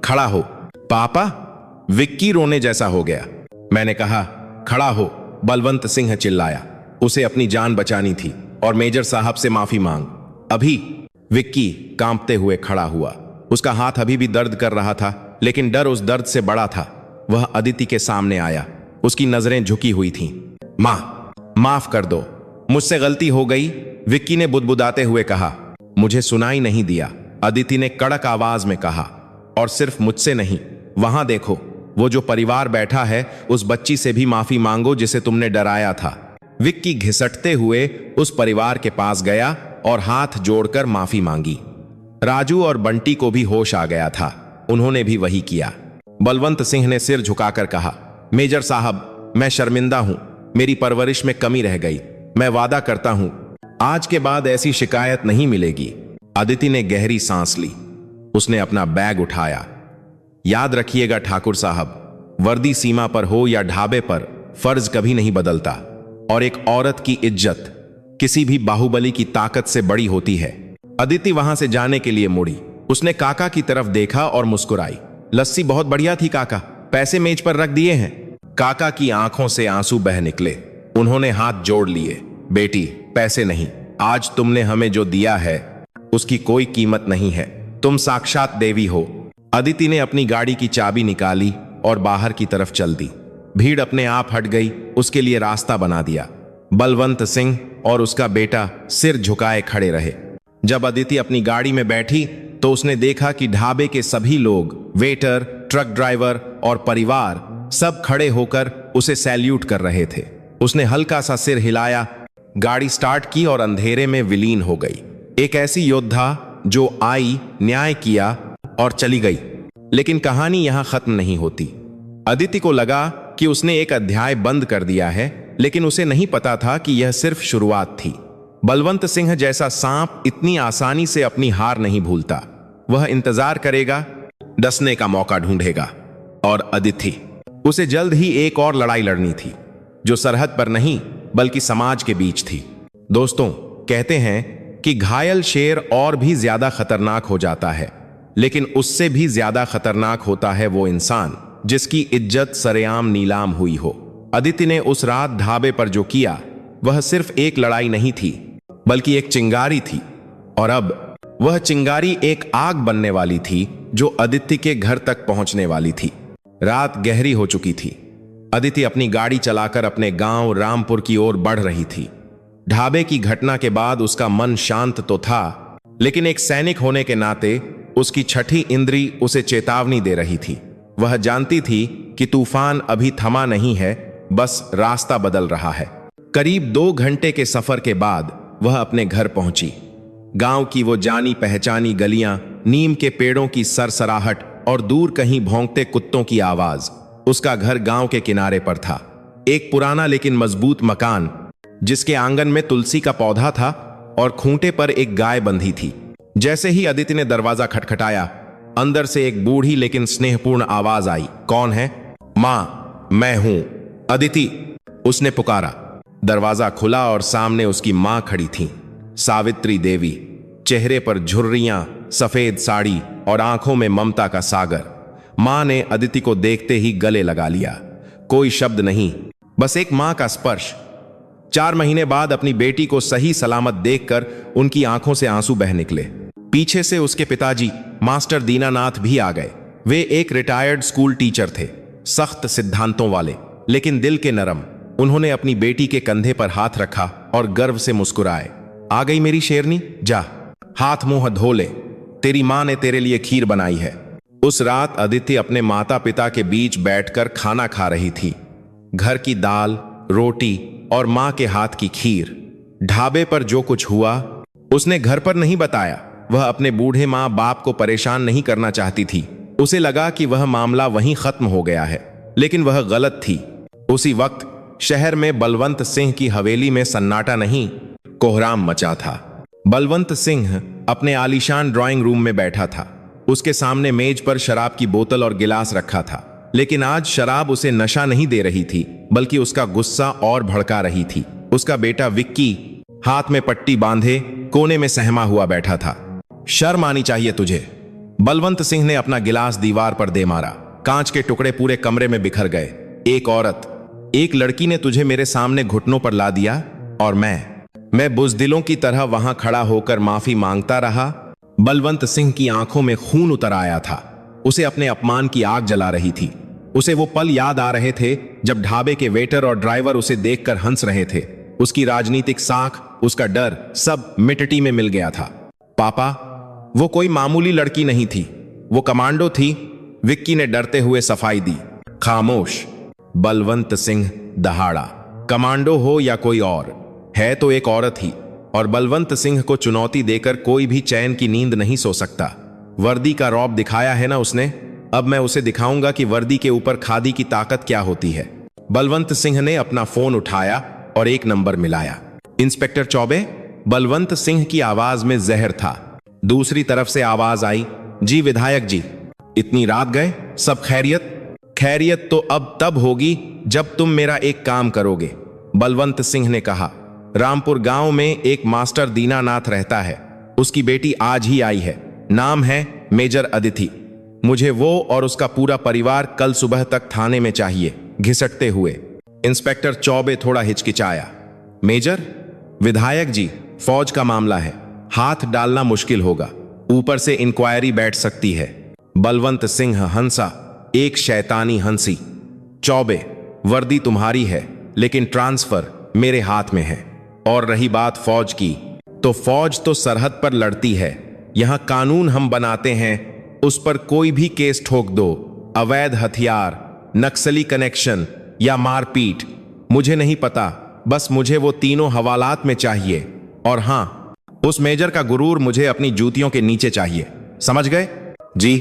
खड़ा हो। पापा? विक्की रोने जैसा हो गया। मैंने कहा खड़ा हो, बलवंत सिंह चिल्लाया। उसे अपनी जान बचानी थी और मेजर साहब से माफी मांग, अभी। विक्की कांपते हुए खड़ा हुआ। उसका हाथ अभी भी दर्द कर रहा था, लेकिन डर उस दर्द से बड़ा था। वह अदिति के सामने आया। उसकी नजरें झुकी हुई थीं। मां, माफ कर दो, मुझसे गलती हो गई, विक्की ने बुदबुदाते हुए कहा। मुझे सुनाई नहीं दिया, अदिति ने कड़क आवाज में कहा। और सिर्फ मुझसे नहीं, वहां देखो, वो जो परिवार बैठा है, उस बच्ची से भी माफी मांगो जिसे तुमने डराया था। विक्की घिसटते हुए उस परिवार के पास गया और हाथ जोड़कर माफी मांगी। राजू और बंटी को भी होश आ गया था, उन्होंने भी वही किया। बलवंत सिंह ने सिर झुकाकर कहा, मेजर साहब, मैं शर्मिंदा हूं, मेरी परवरिश में कमी रह गई। मैं वादा करता हूं, आज के बाद ऐसी शिकायत नहीं मिलेगी। अदिति ने गहरी सांस ली। उसने अपना बैग उठाया। याद रखिएगा ठाकुर साहब, वर्दी सीमा पर हो या ढाबे पर, फर्ज कभी नहीं बदलता, और एक औरत की इज्जत किसी भी बाहुबली की ताकत से बड़ी होती है। अदिति वहां से जाने के लिए मुड़ी। उसने काका की तरफ देखा और मुस्कुराई। लस्सी बहुत बढ़िया थी काका, पैसे मेज पर रख दिए हैं। काका की आंखों से आंसू बह निकले। उन्होंने हाथ जोड़ लिए। बेटी, पैसे नहीं, आज तुमने हमें जो दिया है उसकी कोई कीमत नहीं है। तुम साक्षात देवी हो। अदिति ने अपनी गाड़ी की चाबी निकाली और बाहर की तरफ चल दी। भीड़ अपने आप हट गई, उसके लिए रास्ता बना दिया। बलवंत सिंह और उसका बेटा सिर झुकाए खड़े रहे। जब अदिति अपनी गाड़ी में बैठी तो उसने देखा कि ढाबे के सभी लोग, वेटर, ट्रक ड्राइवर और परिवार, सब खड़े होकर उसे सैल्यूट कर रहे थे। उसने हल्का सा सिर हिलाया, गाड़ी स्टार्ट की और अंधेरे में विलीन हो गई। एक ऐसी योद्धा जो आई, न्याय किया और चली गई। लेकिन कहानी यहां खत्म नहीं होती। अदिति को लगा कि उसने एक अध्याय बंद कर दिया है, लेकिन उसे नहीं पता था कि यह सिर्फ शुरुआत थी। बलवंत सिंह जैसा सांप इतनी आसानी से अपनी हार नहीं भूलता। वह इंतजार करेगा, डसने का मौका ढूंढेगा। और अदिति, उसे जल्द ही एक और लड़ाई लड़नी थी, जो सरहद पर नहीं बल्कि समाज के बीच थी। दोस्तों, कहते हैं कि घायल शेर और भी ज्यादा खतरनाक हो जाता है, लेकिन उससे भी ज्यादा खतरनाक होता है वो इंसान जिसकी इज्जत सरेआम नीलाम हुई हो। अदिति ने उस रात ढाबे पर जो किया, वह सिर्फ एक लड़ाई नहीं थी, बल्कि एक चिंगारी थी। और अब वह चिंगारी एक आग बनने वाली थी जो अदिति के घर तक पहुंचने वाली थी। रात गहरी हो चुकी थी। अदिति अपनी गाड़ी चलाकर अपने गांव रामपुर की ओर बढ़ रही थी। ढाबे की घटना के बाद उसका मन शांत तो था, लेकिन एक सैनिक होने के नाते उसकी छठी इंद्री उसे चेतावनी दे रही थी। वह जानती थी कि तूफान अभी थमा नहीं है, बस रास्ता बदल रहा है। करीब 2 घंटे के सफर के बाद वह अपने घर पहुंची। गांव की वो जानी पहचानी गलियां, नीम के पेड़ों की सरसराहट और दूर कहीं भौंकते कुत्तों की आवाज। उसका घर गांव के किनारे पर था। एक पुराना लेकिन मजबूत मकान, जिसके आंगन में तुलसी का पौधा था और खूंटे पर एक गाय बंधी थी। जैसे ही अदिति ने दरवाजा खटखटाया, अंदर से एक बूढ़ी लेकिन स्नेहपूर्ण आवाज आई। कौन है? मां, मैं हूं, अदिति, उसने पुकारा। दरवाजा खुला और सामने उसकी मां खड़ी थी, सावित्री देवी। चेहरे पर झुर्रियां, सफेद साड़ी और आंखों में ममता का सागर। मां ने अदिति को देखते ही गले लगा लिया। कोई शब्द नहीं, बस एक मां का स्पर्श। 4 महीने बाद अपनी बेटी को सही सलामत देखकर उनकी आंखों से आंसू बह निकले। पीछे से उसके पिताजी मास्टर दीनानाथ भी आ गए। वे एक रिटायर्ड स्कूल टीचर थे, सख्त सिद्धांतों वाले, लेकिन दिल के नरम। उन्होंने अपनी बेटी के कंधे पर हाथ रखा और गर्व से मुस्कुराए। आ गई मेरी शेरनी, जा हाथ मुंह धो ले, तेरी मां ने तेरे लिए खीर बनाई है। उस रात अदिति अपने माता पिता के बीच बैठकर खाना खा रही थी। घर की दाल, रोटी और मां के हाथ की खीर। ढाबे पर जो कुछ हुआ उसने घर पर नहीं बताया। वह अपने बूढ़े मां बाप को परेशान नहीं करना चाहती थी। उसे लगा कि वह मामला वहीं खत्म हो गया है, लेकिन वह गलत थी। उसी वक्त शहर में बलवंत सिंह की हवेली में सन्नाटा नहीं, कोहराम मचा था। बलवंत सिंह अपने आलीशान ड्राइंग रूम में बैठा था। उसके सामने मेज पर शराब की बोतल और गिलास रखा था, लेकिन आज शराब उसे नशा नहीं दे रही थी, बल्कि उसका गुस्सा और भड़का रही थी। उसका बेटा विक्की हाथ में पट्टी बांधे कोने में सहमा हुआ बैठा था। शर्म आनी चाहिए तुझे। बलवंत सिंह ने अपना गिलास दीवार पर दे मारा। कांच के टुकड़े पूरे कमरे में बिखर गए। एक औरत, एक लड़की ने तुझे मेरे सामने घुटनों पर ला दिया और मैं बुजदिलों की तरह वहां खड़ा होकर माफी मांगता रहा। बलवंत सिंह की आंखों में खून उतर आया था। उसे अपने अपमान की आग जला रही थी। उसे वो पल याद आ रहे थे जब ढाबे के वेटर और ड्राइवर उसे देखकर हंस रहे थे। उसकी राजनीतिक साख, उसका डर, सब मिट्टी में मिल गया था। पापा, वो कोई मामूली लड़की नहीं थी। वो कमांडो थी। विक्की ने डरते हुए सफाई दी। खामोश। बलवंत सिंह दहाड़ा। कमांडो हो या कोई और, है तो एक औरत ही, और बलवंत सिंह को चुनौती देकर कोई भी चैन की नींद नहीं सो सकता। वर्दी का रौब दिखाया है ना उसने, अब मैं उसे दिखाऊंगा कि वर्दी के ऊपर खादी की ताकत क्या होती है। बलवंत सिंह ने अपना फोन उठाया और एक नंबर मिलाया। इंस्पेक्टर चौबे। बलवंत सिंह की आवाज में जहर था। दूसरी तरफ से आवाज आई, जी विधायक जी, इतनी रात गए, सब खैरियत? खैरियत तो अब तब होगी जब तुम मेरा एक काम करोगे, बलवंत सिंह ने कहा। रामपुर गांव में एक मास्टर दीनानाथ रहता है, उसकी बेटी आज ही आई है, नाम है मेजर अदिति। मुझे वो और उसका पूरा परिवार कल सुबह तक थाने में चाहिए। घिसटते हुए इंस्पेक्टर चौबे थोड़ा हिचकिचाया। मेजर? विधायक जी, फौज का मामला है, हाथ डालना मुश्किल होगा, ऊपर से इंक्वायरी बैठ सकती है। बलवंत सिंह हंसा, एक शैतानी हंसी। चौबे, वर्दी तुम्हारी है, लेकिन ट्रांसफर मेरे हाथ में है। और रही बात फौज की, तो फौज तो सरहद पर लड़ती है, यहां कानून हम बनाते हैं, उस पर कोई भी केस ठोक दो, अवैध हथियार, नक्सली कनेक्शन या मारपीट, मुझे नहीं पता, बस मुझे वो तीनों हवालात में चाहिए। और हां, उस मेजर का गुरूर मुझे अपनी जूतियों के नीचे चाहिए, समझ गए? जी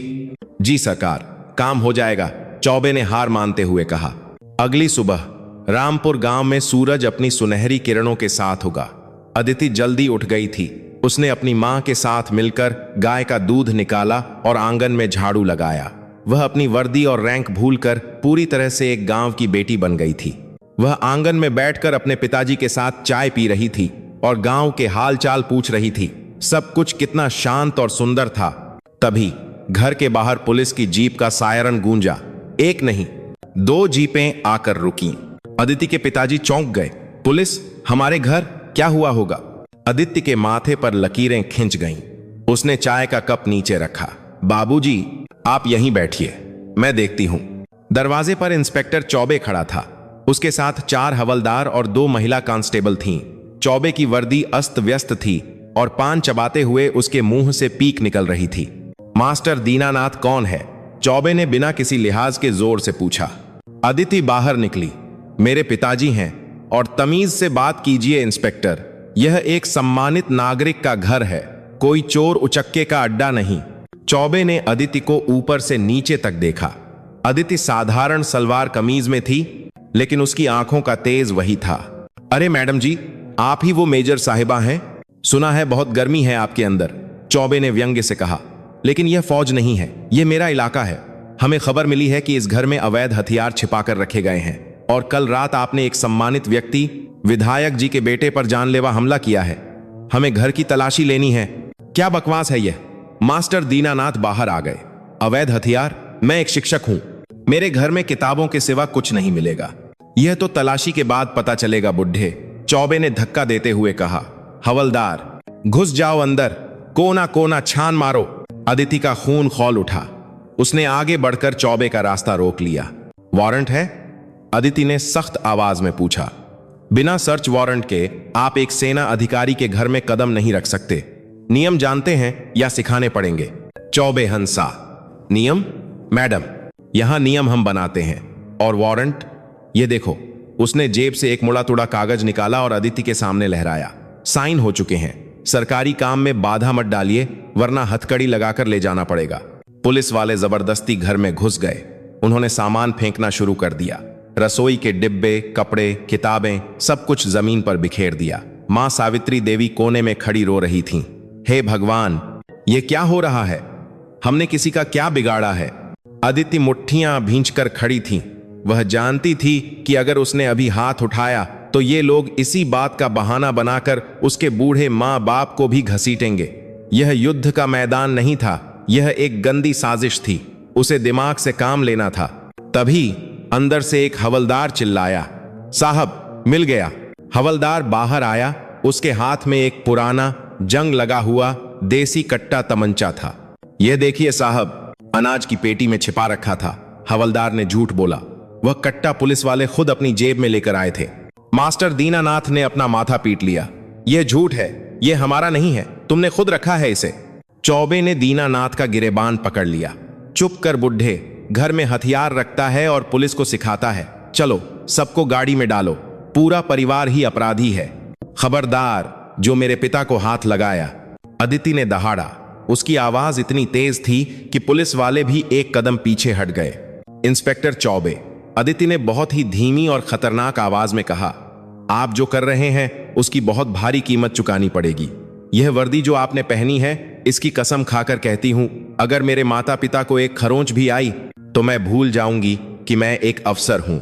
जी सरकार, काम हो जाएगा, चौबे ने हार मानते हुए कहा। अगली सुबह रामपुर गांव में सूरज अपनी सुनहरी किरणों के साथ उगा। अदिति जल्दी उठ गई थी। उसने अपनी मां के साथ मिलकर गाय का दूध निकाला और आंगन में झाड़ू लगाया। वह अपनी वर्दी और रैंक भूलकर पूरी तरह से एक गांव की बेटी बन गई थी। वह आंगन में बैठकर अपने पिताजी के साथ चाय पी रही थी और गांव के हालचाल पूछ रही थी। सब कुछ कितना शांत और सुंदर था। तभी घर के बाहर पुलिस की जीप का सायरन गूंजा। एक नहीं, 2 जीपें आकर रुकीं। अदिति के पिताजी चौंक गए। पुलिस? हमारे घर? क्या हुआ होगा? आदित्य के माथे पर लकीरें खिंच गईं। उसने चाय का कप नीचे रखा। बाबूजी, आप यहीं बैठिए, मैं देखती हूं। दरवाजे पर इंस्पेक्टर चौबे खड़ा था। उसके साथ 4 हवलदार और 2 महिला कांस्टेबल थीं। चौबे की वर्दी अस्त व्यस्त थी और पान चबाते हुए उसके मुंह से पीक निकल रही थी। मास्टर दीनानाथ कौन है? चौबे ने बिना किसी लिहाज के जोर से पूछा। अदिति बाहर निकली। मेरे पिताजी हैं, और तमीज से बात कीजिए इंस्पेक्टर, यह एक सम्मानित नागरिक का घर है, कोई चोर उचक्के का अड्डा नहीं। चौबे ने अदिति को ऊपर से नीचे तक देखा। अदिति साधारण सलवार कमीज में थी, लेकिन उसकी आंखों का तेज वही था। अरे मैडम जी, आप ही वो मेजर साहिबा हैं? सुना है बहुत गर्मी है आपके अंदर, चौबे ने व्यंग्य से कहा। लेकिन यह फौज नहीं है, यह मेरा इलाका है। हमें खबर मिली है कि इस घर में अवैध हथियार छिपाकर रखे गए हैं, और कल रात आपने एक सम्मानित व्यक्ति विधायक जी के बेटे पर जानलेवा हमला किया है। हमें घर की तलाशी लेनी है। क्या बकवास है यह? मास्टर दीनानाथ बाहर आ गए। अवैध हथियार? मैं एक शिक्षक हूं, मेरे घर में किताबों के सिवा कुछ नहीं मिलेगा। यह तो तलाशी के बाद पता चलेगा बुढ़े, चौबे ने धक्का देते हुए कहा। हवलदार, घुस जाओ अंदर, कोना कोना छान मारो। अदिति का खून खौल उठा। उसने आगे बढ़कर चौबे का रास्ता रोक लिया। वारंट है? अदिति ने सख्त आवाज में पूछा। बिना सर्च वारंट के आप एक सेना अधिकारी के घर में कदम नहीं रख सकते। नियम जानते हैं या सिखाने पड़ेंगे? चौबे हंसा। नियम? मैडम, यहां नियम हम बनाते हैं। और वारंट? ये देखो। उसने जेब से एक मुड़ा तुड़ा कागज निकाला और अदिति के सामने लहराया। साइन हो चुके हैं। सरकारी काम में बाधा मत डालिए, वरना हथकड़ी लगाकर ले जाना पड़ेगा। पुलिस वाले जबरदस्ती घर में घुस गए। उन्होंने सामान फेंकना शुरू कर दिया। रसोई के डिब्बे, कपड़े, किताबें, सब कुछ जमीन पर बिखेर दिया। मां सावित्री देवी कोने में खड़ी रो रही थीं। हे भगवान, ये क्या हो रहा है? हमने किसी का क्या बिगाड़ा है? अदिति मुट्ठियां भींचकर खड़ी थी। वह जानती थी कि अगर उसने अभी हाथ उठाया तो ये लोग इसी बात का बहाना बनाकर उसके बूढ़े मां बाप को भी घसीटेंगे। यह युद्ध का मैदान नहीं था, यह एक गंदी साजिश थी। उसे दिमाग से काम लेना था। तभी अंदर से एक हवलदार चिल्लाया, साहब, मिल गया। हवलदार बाहर आया। उसके हाथ में एक पुराना जंग लगा हुआ देसी कट्टा तमंचा था। यह देखिए साहब, अनाज की पेटी में छिपा रखा था। हवलदार ने झूठ बोला। वह कट्टा पुलिस वाले खुद अपनी जेब में लेकर आए थे। मास्टर दीनानाथ ने अपना माथा पीट लिया। यह झूठ है, यह हमारा नहीं है, तुमने खुद रखा है इसे। चौबे ने दीनानाथ का गिरेबान पकड़ लिया। चुप कर बुढ़े, घर में हथियार रखता है और पुलिस को सिखाता है। चलो सबको गाड़ी में डालो, पूरा परिवार ही अपराधी है। खबरदार जो मेरे पिता को हाथ लगाया। अदिति ने दहाड़ा। उसकी आवाज इतनी तेज थी कि पुलिस वाले भी एक कदम पीछे हट गए। इंस्पेक्टर चौबे, अदिति ने बहुत ही धीमी और खतरनाक आवाज में कहा, आप जो कर रहे हैं उसकी बहुत भारी कीमत चुकानी पड़ेगी। यह वर्दी जो आपने पहनी है, इसकी कसम खाकर कहती हूं, अगर मेरे माता पिता को एक खरोंच भी आई तो मैं भूल जाऊंगी कि मैं एक अफसर हूं।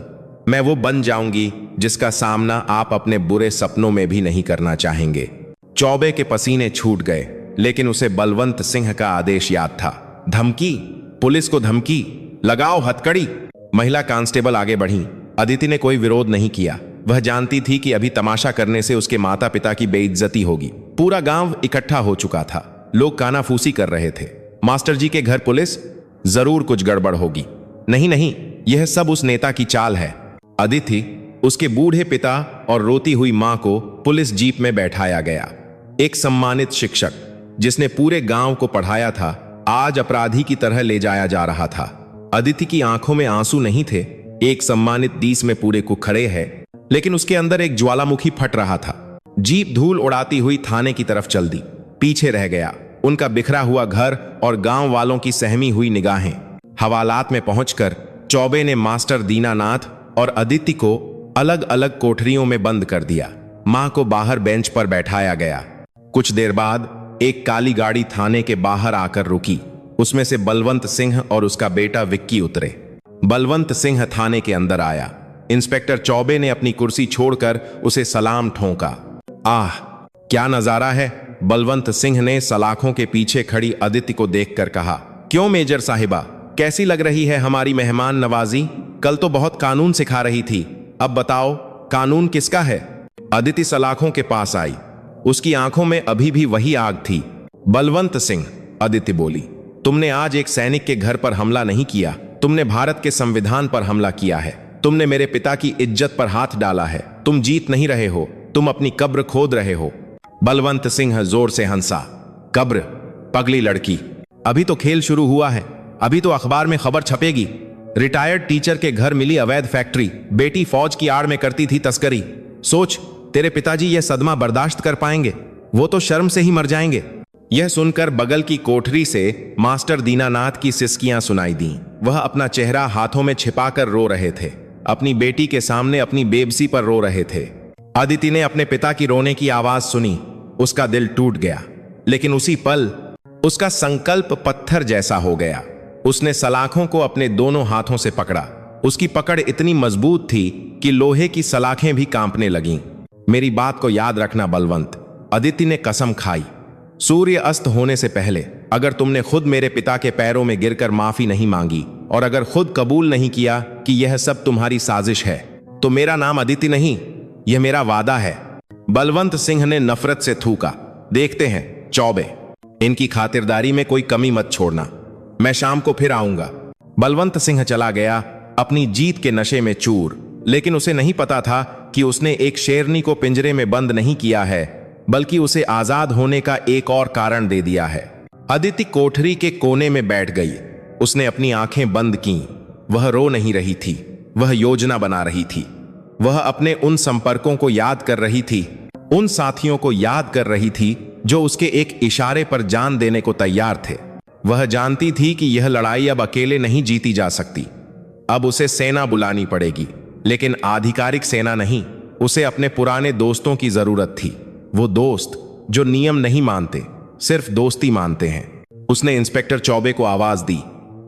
मैं वो बन जाऊंगी जिसका सामना आप अपने बुरे सपनों में भी नहीं करना चाहेंगे। चौबे के पसीने छूट गए, लेकिन उसे बलवंत सिंह का आदेश याद था। धमकी, पुलिस को धमकी, लगाओ हथकड़ी। महिला कांस्टेबल आगे बढ़ी। अदिति ने कोई विरोध नहीं किया। वह जानती थी कि अभी तमाशा करने से उसके माता पिता की बेइज्जती होगी। पूरा गांव इकट्ठा हो चुका था। लोग कानाफूसी कर रहे थे। मास्टर जी के घर पुलिस, जरूर कुछ गड़बड़ होगी। नहीं नहीं, यह सब उस नेता की चाल है। अदिति, उसके बूढ़े पिता और रोती हुई मां को पुलिस जीप में बैठाया गया। एक सम्मानित शिक्षक जिसने पूरे गांव को पढ़ाया था, आज अपराधी की तरह ले जाया जा रहा था। अदिति की आंखों में आंसू नहीं थे। एक सम्मानित दीस में पूरे को खड़े है, लेकिन उसके अंदर एक ज्वालामुखी फट रहा था। जीप धूल उड़ाती हुई थाने की तरफ चल दी। पीछे रह गया उनका बिखरा हुआ घर और गांव वालों की सहमी हुई निगाहें। हवालात में पहुंचकर चौबे ने मास्टर दीनानाथ और अदिति को अलग अलग कोठरियों में बंद कर दिया। मां को बाहर बेंच पर बैठाया गया। कुछ देर बाद एक काली गाड़ी थाने के बाहर आकर रुकी। उसमें से बलवंत सिंह और उसका बेटा विक्की उतरे। बलवंत सिंह थाने के अंदर आया। इंस्पेक्टर चौबे ने अपनी कुर्सी छोड़कर उसे सलाम ठोंका। आह, क्या नजारा है। बलवंत सिंह ने सलाखों के पीछे खड़ी अदिति को देखकर कहा, क्यों मेजर साहिबा, कैसी लग रही है हमारी मेहमान नवाजी? कल तो बहुत कानून सिखा रही थी, अब बताओ कानून किसका है? अदिति सलाखों के पास आई। उसकी आंखों में अभी भी वही आग थी। बलवंत सिंह, अदिति बोली, तुमने आज एक सैनिक के घर पर हमला नहीं किया, तुमने भारत के संविधान पर हमला किया है। तुमने मेरे पिता की इज्जत पर हाथ डाला है। तुम जीत नहीं रहे हो, तुम अपनी कब्र खोद रहे हो। बलवंत सिंह जोर से हंसा। कब्र? पगली लड़की, अभी तो खेल शुरू हुआ है, अभी तो अखबार में खबर छपेगी। रिटायर्ड टीचर के घर मिली अवैध फैक्ट्री, बेटी फौज की आड़ में करती थी तस्करी। सोच, तेरे पिताजी यह सदमा बर्दाश्त कर पाएंगे? वो तो शर्म से ही मर जाएंगे। यह सुनकर बगल की कोठरी से मास्टर दीनानाथ की सिसकियां सुनाई दी। वह अपना चेहरा हाथों में छिपाकर रो रहे थे। अपनी बेटी के सामने अपनी बेबसी पर रो रहे थे। अदिति ने अपने पिता की रोने की आवाज सुनी। उसका दिल टूट गया, लेकिन उसी पल उसका संकल्प पत्थर जैसा हो गया। उसने सलाखों को अपने दोनों हाथों से पकड़ा। उसकी पकड़ इतनी मजबूत थी कि लोहे की सलाखें भी कांपने लगीं। मेरी बात को याद रखना बलवंत, अदिति ने कसम खाई। सूर्य अस्त होने से पहले अगर तुमने खुद मेरे पिता के पैरों में गिरकर माफी नहीं मांगी और अगर खुद कबूल नहीं किया कि यह सब तुम्हारी साजिश है, तो मेरा नाम अदिति नहीं, यह मेरा वादा है। बलवंत सिंह ने नफरत से थूका। देखते हैं चौबे, इनकी खातिरदारी में कोई कमी मत छोड़ना। मैं शाम को फिर आऊंगा। बलवंत सिंह चला गया, अपनी जीत के नशे में चूर। लेकिन उसे नहीं पता था कि उसने एक शेरनी को पिंजरे में बंद नहीं किया है, बल्कि उसे आजाद होने का एक और कारण दे दिया है। अदिति कोठरी के कोने में बैठ गई। उसने अपनी आंखें बंद की। वह रो नहीं रही थी, वह योजना बना रही थी। वह अपने उन संपर्कों को याद कर रही थी, उन साथियों को याद कर रही थी जो उसके एक इशारे पर जान देने को तैयार थे। वह जानती थी कि यह लड़ाई अब अकेले नहीं जीती जा सकती। अब उसे सेना बुलानी पड़ेगी, लेकिन आधिकारिक सेना नहीं। उसे अपने पुराने दोस्तों की जरूरत थी। वो दोस्त जो नियम नहीं मानते, सिर्फ दोस्ती मानते हैं। उसने इंस्पेक्टर चौबे को आवाज दी।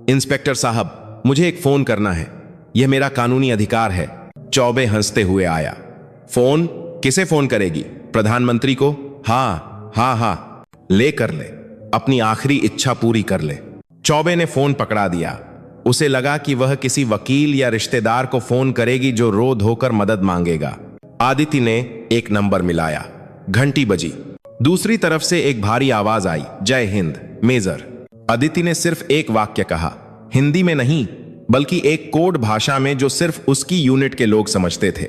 इंस्पेक्टर साहब, मुझे एक फोन करना है, यह मेरा कानूनी अधिकार है। चौबे हंसते हुए आया। फोन? किसे फोन करेगी? प्रधानमंत्री को? हाँ हाँ हाँ, ले कर ले, अपनी आखिरी इच्छा पूरी कर ले। चौबे ने फोन पकड़ा दिया। उसे लगा कि वह किसी वकील या रिश्तेदार को फोन करेगी जो रो धोकर मदद मांगेगा। आदिति ने एक नंबर मिलाया। घंटी बजी। दूसरी तरफ से एक भारी आवाज आई, जय हिंद मेजर। अदिति ने सिर्फ एक वाक्य कहा, हिंदी में नहीं बल्कि एक कोड भाषा में जो सिर्फ उसकी यूनिट के लोग समझते थे।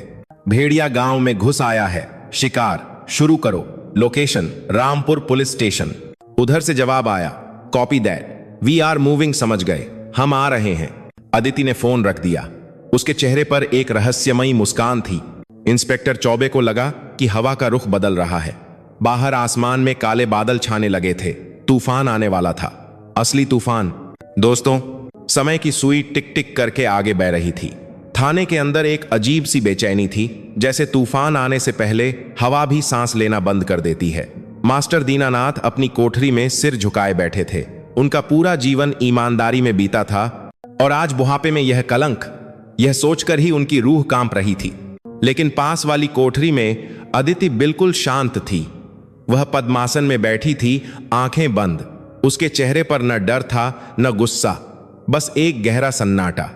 भेड़िया गांव में घुस आया है, शिकार शुरू करो। Location Rampur police station. उधर से जवाब आया, copy that, we are moving, समझ गए, हम आ रहे हैं। अदिति ने फोन रख दिया। उसके चेहरे पर एक रहस्यमयी मुस्कान थी। इंस्पेक्टर चौबे को लगा कि हवा का रुख बदल रहा है। बाहर आसमान में काले बादल छाने लगे थे। तूफान आने वाला था, असली तूफान। दोस्तों, समय की सुई टिक टिक करके आगे बह रही थी। थाने के अंदर एक अजीब सी बेचैनी थी, जैसे तूफान आने से पहले हवा भी सांस लेना बंद कर देती है। मास्टर दीनानाथ अपनी कोठरी में सिर झुकाए बैठे थे। उनका पूरा जीवन ईमानदारी में बीता था और आज बुढ़ापे में यह कलंक, यह सोचकर ही उनकी रूह कांप रही थी। लेकिन पास वाली कोठरी में अदिति बिल्कुल शांत थी। वह पद्मासन में बैठी थी, आंखें बंद। उसके चेहरे पर न डर था न गुस्सा, बस एक गहरा सन्नाटा।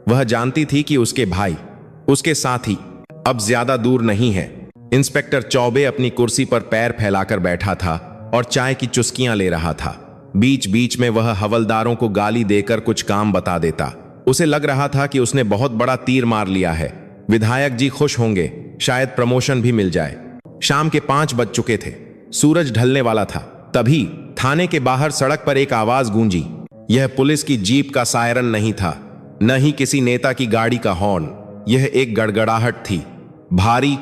वह जानती थी कि उसके भाई, उसके साथी अब ज्यादा दूर नहीं है। इंस्पेक्टर चौबे अपनी कुर्सी पर पैर फैलाकर बैठा था और चाय की चुस्कियां ले रहा था। बीच बीच में वह हवलदारों को गाली देकर कुछ काम बता देता। उसे लग रहा था कि उसने बहुत बड़ा तीर मार लिया है। विधायक जी खुश होंगे, शायद प्रमोशन भी मिल जाए। शाम के 5 बज चुके थे, सूरज ढलने वाला था। तभी थाने के बाहर सड़क पर एक आवाज गूंजी। यह पुलिस की जीप का सायरन नहीं था, न ही किसी नेता की गाड़ी का हॉर्न। यह एक गड़गड़ाहट थी, भारी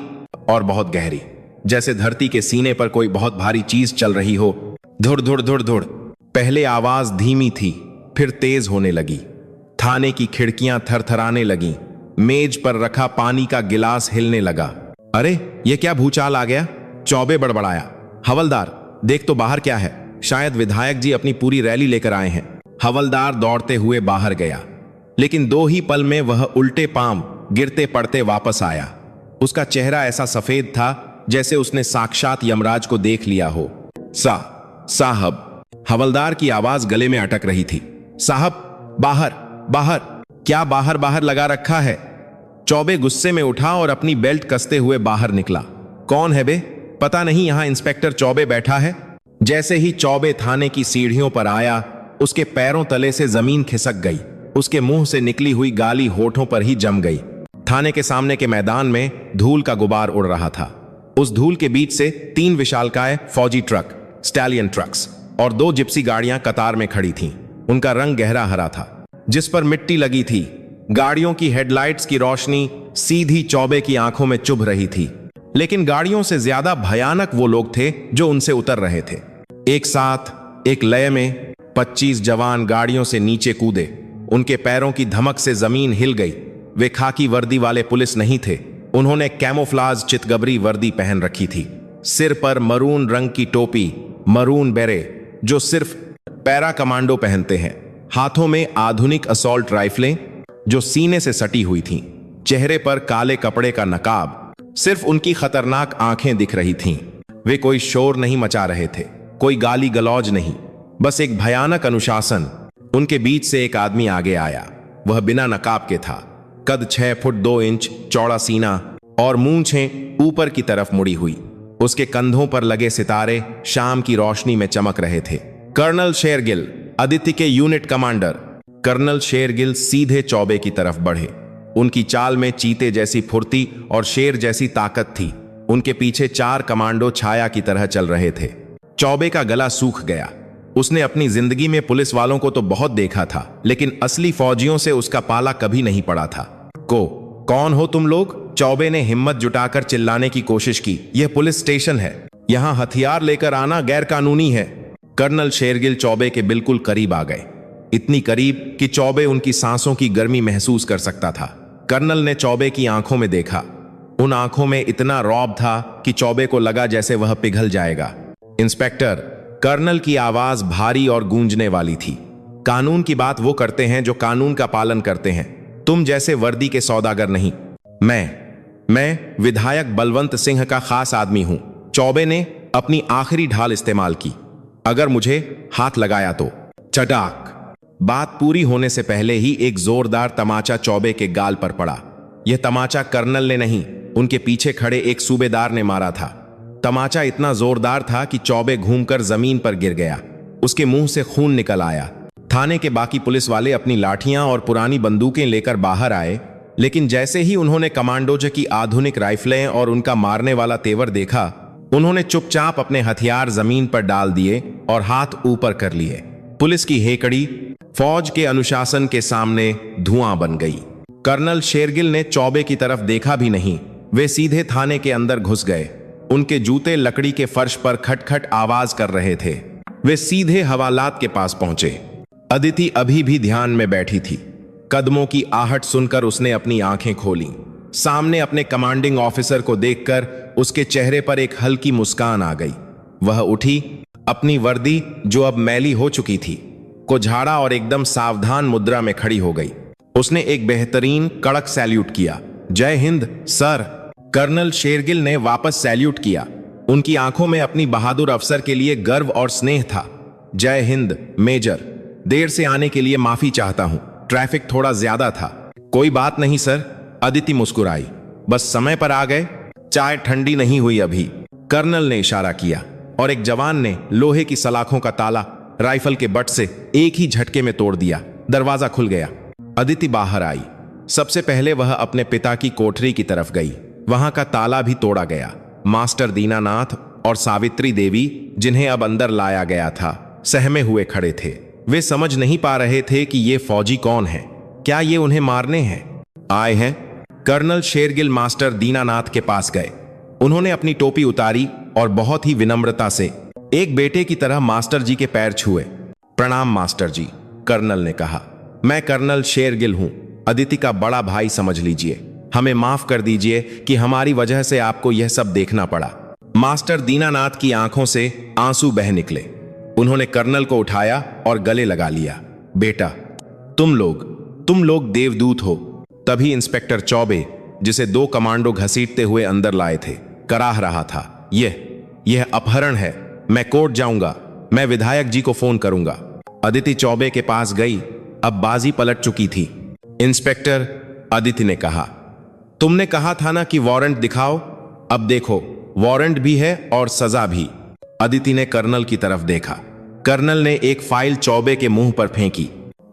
और बहुत गहरी, जैसे धरती के सीने पर कोई बहुत भारी चीज चल रही हो। धुड़ धुड़ धुड़ धुड़। पहले आवाज धीमी थी, फिर तेज होने लगी। थाने की खिड़कियां थरथराने लगीं। मेज पर रखा पानी का गिलास हिलने लगा। अरे, यह क्या भूचाल आ गया? चौबे बड़बड़ाया। हवलदार, देख तो बाहर क्या है। शायद विधायक जी अपनी पूरी रैली लेकर आए हैं। हवलदार दौड़ते हुए बाहर गया, लेकिन 2 ही पल में वह उल्टे पांव गिरते पड़ते वापस आया। उसका चेहरा ऐसा सफेद था जैसे उसने साक्षात यमराज को देख लिया हो। साहब। हवलदार की आवाज गले में अटक रही थी। साहब, बाहर बाहर। क्या बाहर बाहर लगा रखा है? चौबे गुस्से में उठा और अपनी बेल्ट कसते हुए बाहर निकला। कौन है बे? पता नहीं, यहां इंस्पेक्टर चौबे बैठा है। जैसे ही चौबे थाने की सीढ़ियों पर आया, उसके पैरों तले से जमीन खिसक गई। उसके मुंह से निकली हुई गाली होठों पर ही जम गई। थाने के सामने के मैदान में धूल का गुबार उड़ रहा था। उस धूल के बीच से 3 विशालकाय फौजी ट्रक, स्टैलियन ट्रक्स और 2 जिप्सी गाड़ियां कतार में खड़ी थीं। उनका रंग गहरा हरा था, जिस पर मिट्टी लगी थी। गाड़ियों की हेडलाइट्स की रोशनी सीधी चौबे की आंखों में चुभ रही थी। लेकिन गाड़ियों से ज्यादा भयानक वो लोग थे जो उनसे उतर रहे थे। एक साथ, एक लय में 25 जवान गाड़ियों से नीचे कूदे। उनके पैरों की धमक से जमीन हिल गई। वे खाकी वर्दी वाले पुलिस नहीं थे। उन्होंने कैमोफ्लाज चितगबरी वर्दी पहन रखी थी। सिर पर मरून रंग की टोपी, मरून बेरे, जो सिर्फ पैरा कमांडो पहनते हैं। हाथों में आधुनिक असॉल्ट राइफलें जो सीने से सटी हुई थीं। चेहरे पर काले कपड़े का नकाब, सिर्फ उनकी खतरनाक आंखें दिख रही थीं। वे कोई शोर नहीं मचा रहे थे, कोई गाली गलौज नहीं, बस एक भयानक अनुशासन। उनके बीच से एक आदमी आगे आया। वह बिना नकाब के था। कद 6 फुट 2 इंच, चौड़ा सीना और मूंछें ऊपर की तरफ मुड़ी हुई। उसके कंधों पर लगे सितारे शाम की रोशनी में चमक रहे थे। कर्नल शेरगिल, अदिति के यूनिट कमांडर। कर्नल शेरगिल सीधे चौबे की तरफ बढ़े। उनकी चाल में चीते जैसी फुर्ती और शेर जैसी ताकत थी। उनके पीछे 4 कमांडो छाया की तरह चल रहे थे। चौबे का गला सूख गया। उसने अपनी जिंदगी में पुलिस वालों को तो बहुत देखा था, लेकिन असली फौजियों से उसका पाला कभी नहीं पड़ा था। कौन हो तुम लोग? चौबे ने हिम्मत जुटाकर चिल्लाने की कोशिश की। यह पुलिस स्टेशन है, यहां हथियार लेकर आना गैर कानूनी है। कर्नल शेरगिल चौबे के बिल्कुल करीब आ गए, इतनी करीब कि चौबे उनकी सांसों की गर्मी महसूस कर सकता था। कर्नल ने चौबे की आंखों में देखा। उन आंखों में इतना रौब था कि चौबे को लगा जैसे वह पिघल जाएगा। इंस्पेक्टर, कर्नल की आवाज भारी और गूंजने वाली थी। कानून की बात वो करते हैं जो कानून का पालन करते हैं, तुम जैसे वर्दी के सौदागर नहीं। मैं विधायक बलवंत सिंह का खास आदमी हूं। चौबे ने अपनी आखिरी ढाल इस्तेमाल की। अगर मुझे हाथ लगाया तो। चटाक। बात पूरी होने से पहले ही एक जोरदार तमाचा चौबे के गाल पर पड़ा। यह तमाचा कर्नल ने नहीं, उनके पीछे खड़े एक सूबेदार ने मारा था। तमाचा इतना जोरदार था कि चौबे घूमकर जमीन पर गिर गया। उसके मुंह से खून निकल आया। थाने के बाकी पुलिस वाले अपनी लाठियां और पुरानी बंदूकें लेकर बाहर आए, लेकिन जैसे ही उन्होंने कमांडोज की आधुनिक राइफलें और उनका मारने वाला तेवर देखा, उन्होंने चुपचाप अपने हथियार जमीन पर डाल दिए और हाथ ऊपर कर लिए। पुलिस की हेकड़ी फौज के अनुशासन के सामने धुआं बन गई। कर्नल शेरगिल ने चौबे की तरफ देखा भी नहीं। वे सीधे थाने के अंदर घुस गए। उनके जूते लकड़ी के फर्श पर खटखट आवाज कर रहे थे। वे सीधे हवालात के पास पहुंचे। अदिति अभी भी ध्यान में बैठी थी। कदमों की आहट सुनकर उसने अपनी आंखें खोली। सामने अपने कमांडिंग ऑफिसर को देखकर उसके चेहरे पर एक हल्की मुस्कान आ गई। वह उठी, अपनी वर्दी जो अब मैली हो चुकी थी को झाड़ा और एकदम सावधान मुद्रा में खड़ी हो गई। उसने एक बेहतरीन कड़क सैल्यूट किया। जय हिंद सर। कर्नल शेरगिल ने वापस सैल्यूट किया। उनकी आंखों में अपनी बहादुर अफसर के लिए गर्व और स्नेह था। जय हिंद मेजर, देर से आने के लिए माफी चाहता हूं, ट्रैफिक थोड़ा ज्यादा था। कोई बात नहीं सर, अदिति मुस्कुराई। बस समय पर आ गए, चाय ठंडी नहीं हुई अभी। कर्नल ने इशारा किया और एक जवान ने लोहे की सलाखों का ताला राइफल के बट से एक ही झटके में तोड़ दिया। दरवाजा खुल गया। अदिति बाहर आई। सबसे पहले वह अपने पिता की कोठरी की तरफ गई। वहां का ताला भी तोड़ा गया। मास्टर दीनानाथ और सावित्री देवी, जिन्हें अब अंदर लाया गया था, सहमे हुए खड़े थे। वे समझ नहीं पा रहे थे कि ये फौजी कौन है। क्या ये उन्हें मारने हैं आए हैं? कर्नल शेरगिल मास्टर दीनानाथ के पास गए। उन्होंने अपनी टोपी उतारी और बहुत ही विनम्रता से एक बेटे की तरह मास्टर जी के पैर छुए। प्रणाम मास्टर जी, कर्नल ने कहा। मैं कर्नल शेरगिल हूं, अदिति का बड़ा भाई समझ लीजिए। हमें माफ कर दीजिए कि हमारी वजह से आपको यह सब देखना पड़ा। मास्टर दीनानाथ की आंखों से आंसू बह निकले। उन्होंने कर्नल को उठाया और गले लगा लिया। बेटा, तुम लोग देवदूत हो। तभी इंस्पेक्टर चौबे, जिसे 2 कमांडो घसीटते हुए अंदर लाए थे, कराह रहा था। यह अपहरण है। मैं कोर्ट जाऊंगा। मैं विधायक जी को फोन करूंगा। अदिति चौबे के पास गई। अब बाजी पलट चुकी थी। इंस्पेक्टर, अदिति ने कहा, तुमने कहा था ना कि वारंट दिखाओ। अब देखो, वारंट भी है और सजा भी। अदिति ने कर्नल की तरफ देखा। कर्नल ने एक फाइल चौबे के मुंह पर फेंकी।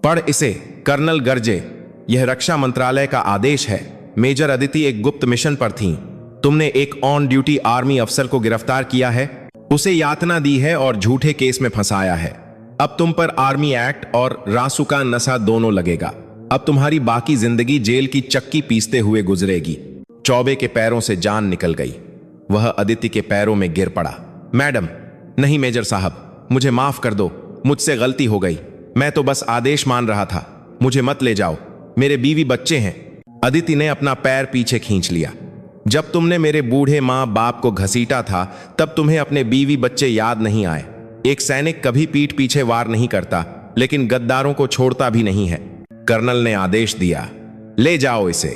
पढ़ इसे। कर्नल गरजे, यह रक्षा मंत्रालय का आदेश है। मेजर अदिति एक गुप्त मिशन पर थीं। तुमने एक ऑन ड्यूटी आर्मी अफसर को गिरफ्तार किया है, उसे यातना दी है और झूठे केस में फंसाया है। अब तुम पर आर्मी एक्ट और रासुका नशा दोनों लगेगा। अब तुम्हारी बाकी जिंदगी जेल की चक्की पीसते हुए गुजरेगी। चौबे के पैरों से जान निकल गई। वह अदिति के पैरों में गिर पड़ा। मैडम, नहीं मेजर साहब, मुझे माफ कर दो। मुझसे गलती हो गई। मैं तो बस आदेश मान रहा था। मुझे मत ले जाओ। मेरे बीवी बच्चे हैं। अदिति ने अपना पैर पीछे खींच लिया। जब तुमने मेरे बूढ़े माँ बाप को घसीटा था, तब तुम्हें अपने बीवी बच्चे याद नहीं आए। एक सैनिक कभी पीठ पीछे वार नहीं करता, लेकिन गद्दारों को छोड़ता भी नहीं है। कर्नल ने आदेश दिया, ले जाओ इसे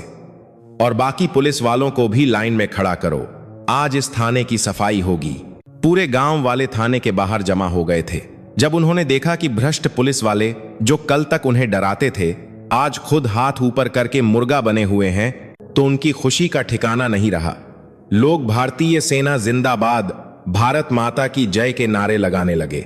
और बाकी पुलिस वालों को भी लाइन में खड़ा करो। आज इस थाने की सफाई होगी। पूरे गांव वाले थाने के बाहर जमा हो गए थे। जब उन्होंने देखा कि भ्रष्ट पुलिस वाले, जो कल तक उन्हें डराते थे, आज खुद हाथ ऊपर करके मुर्गा बने हुए हैं, तो उनकी खुशी का ठिकाना नहीं रहा। लोग भारतीय सेना जिंदाबाद, भारत माता की जय के नारे लगाने लगे।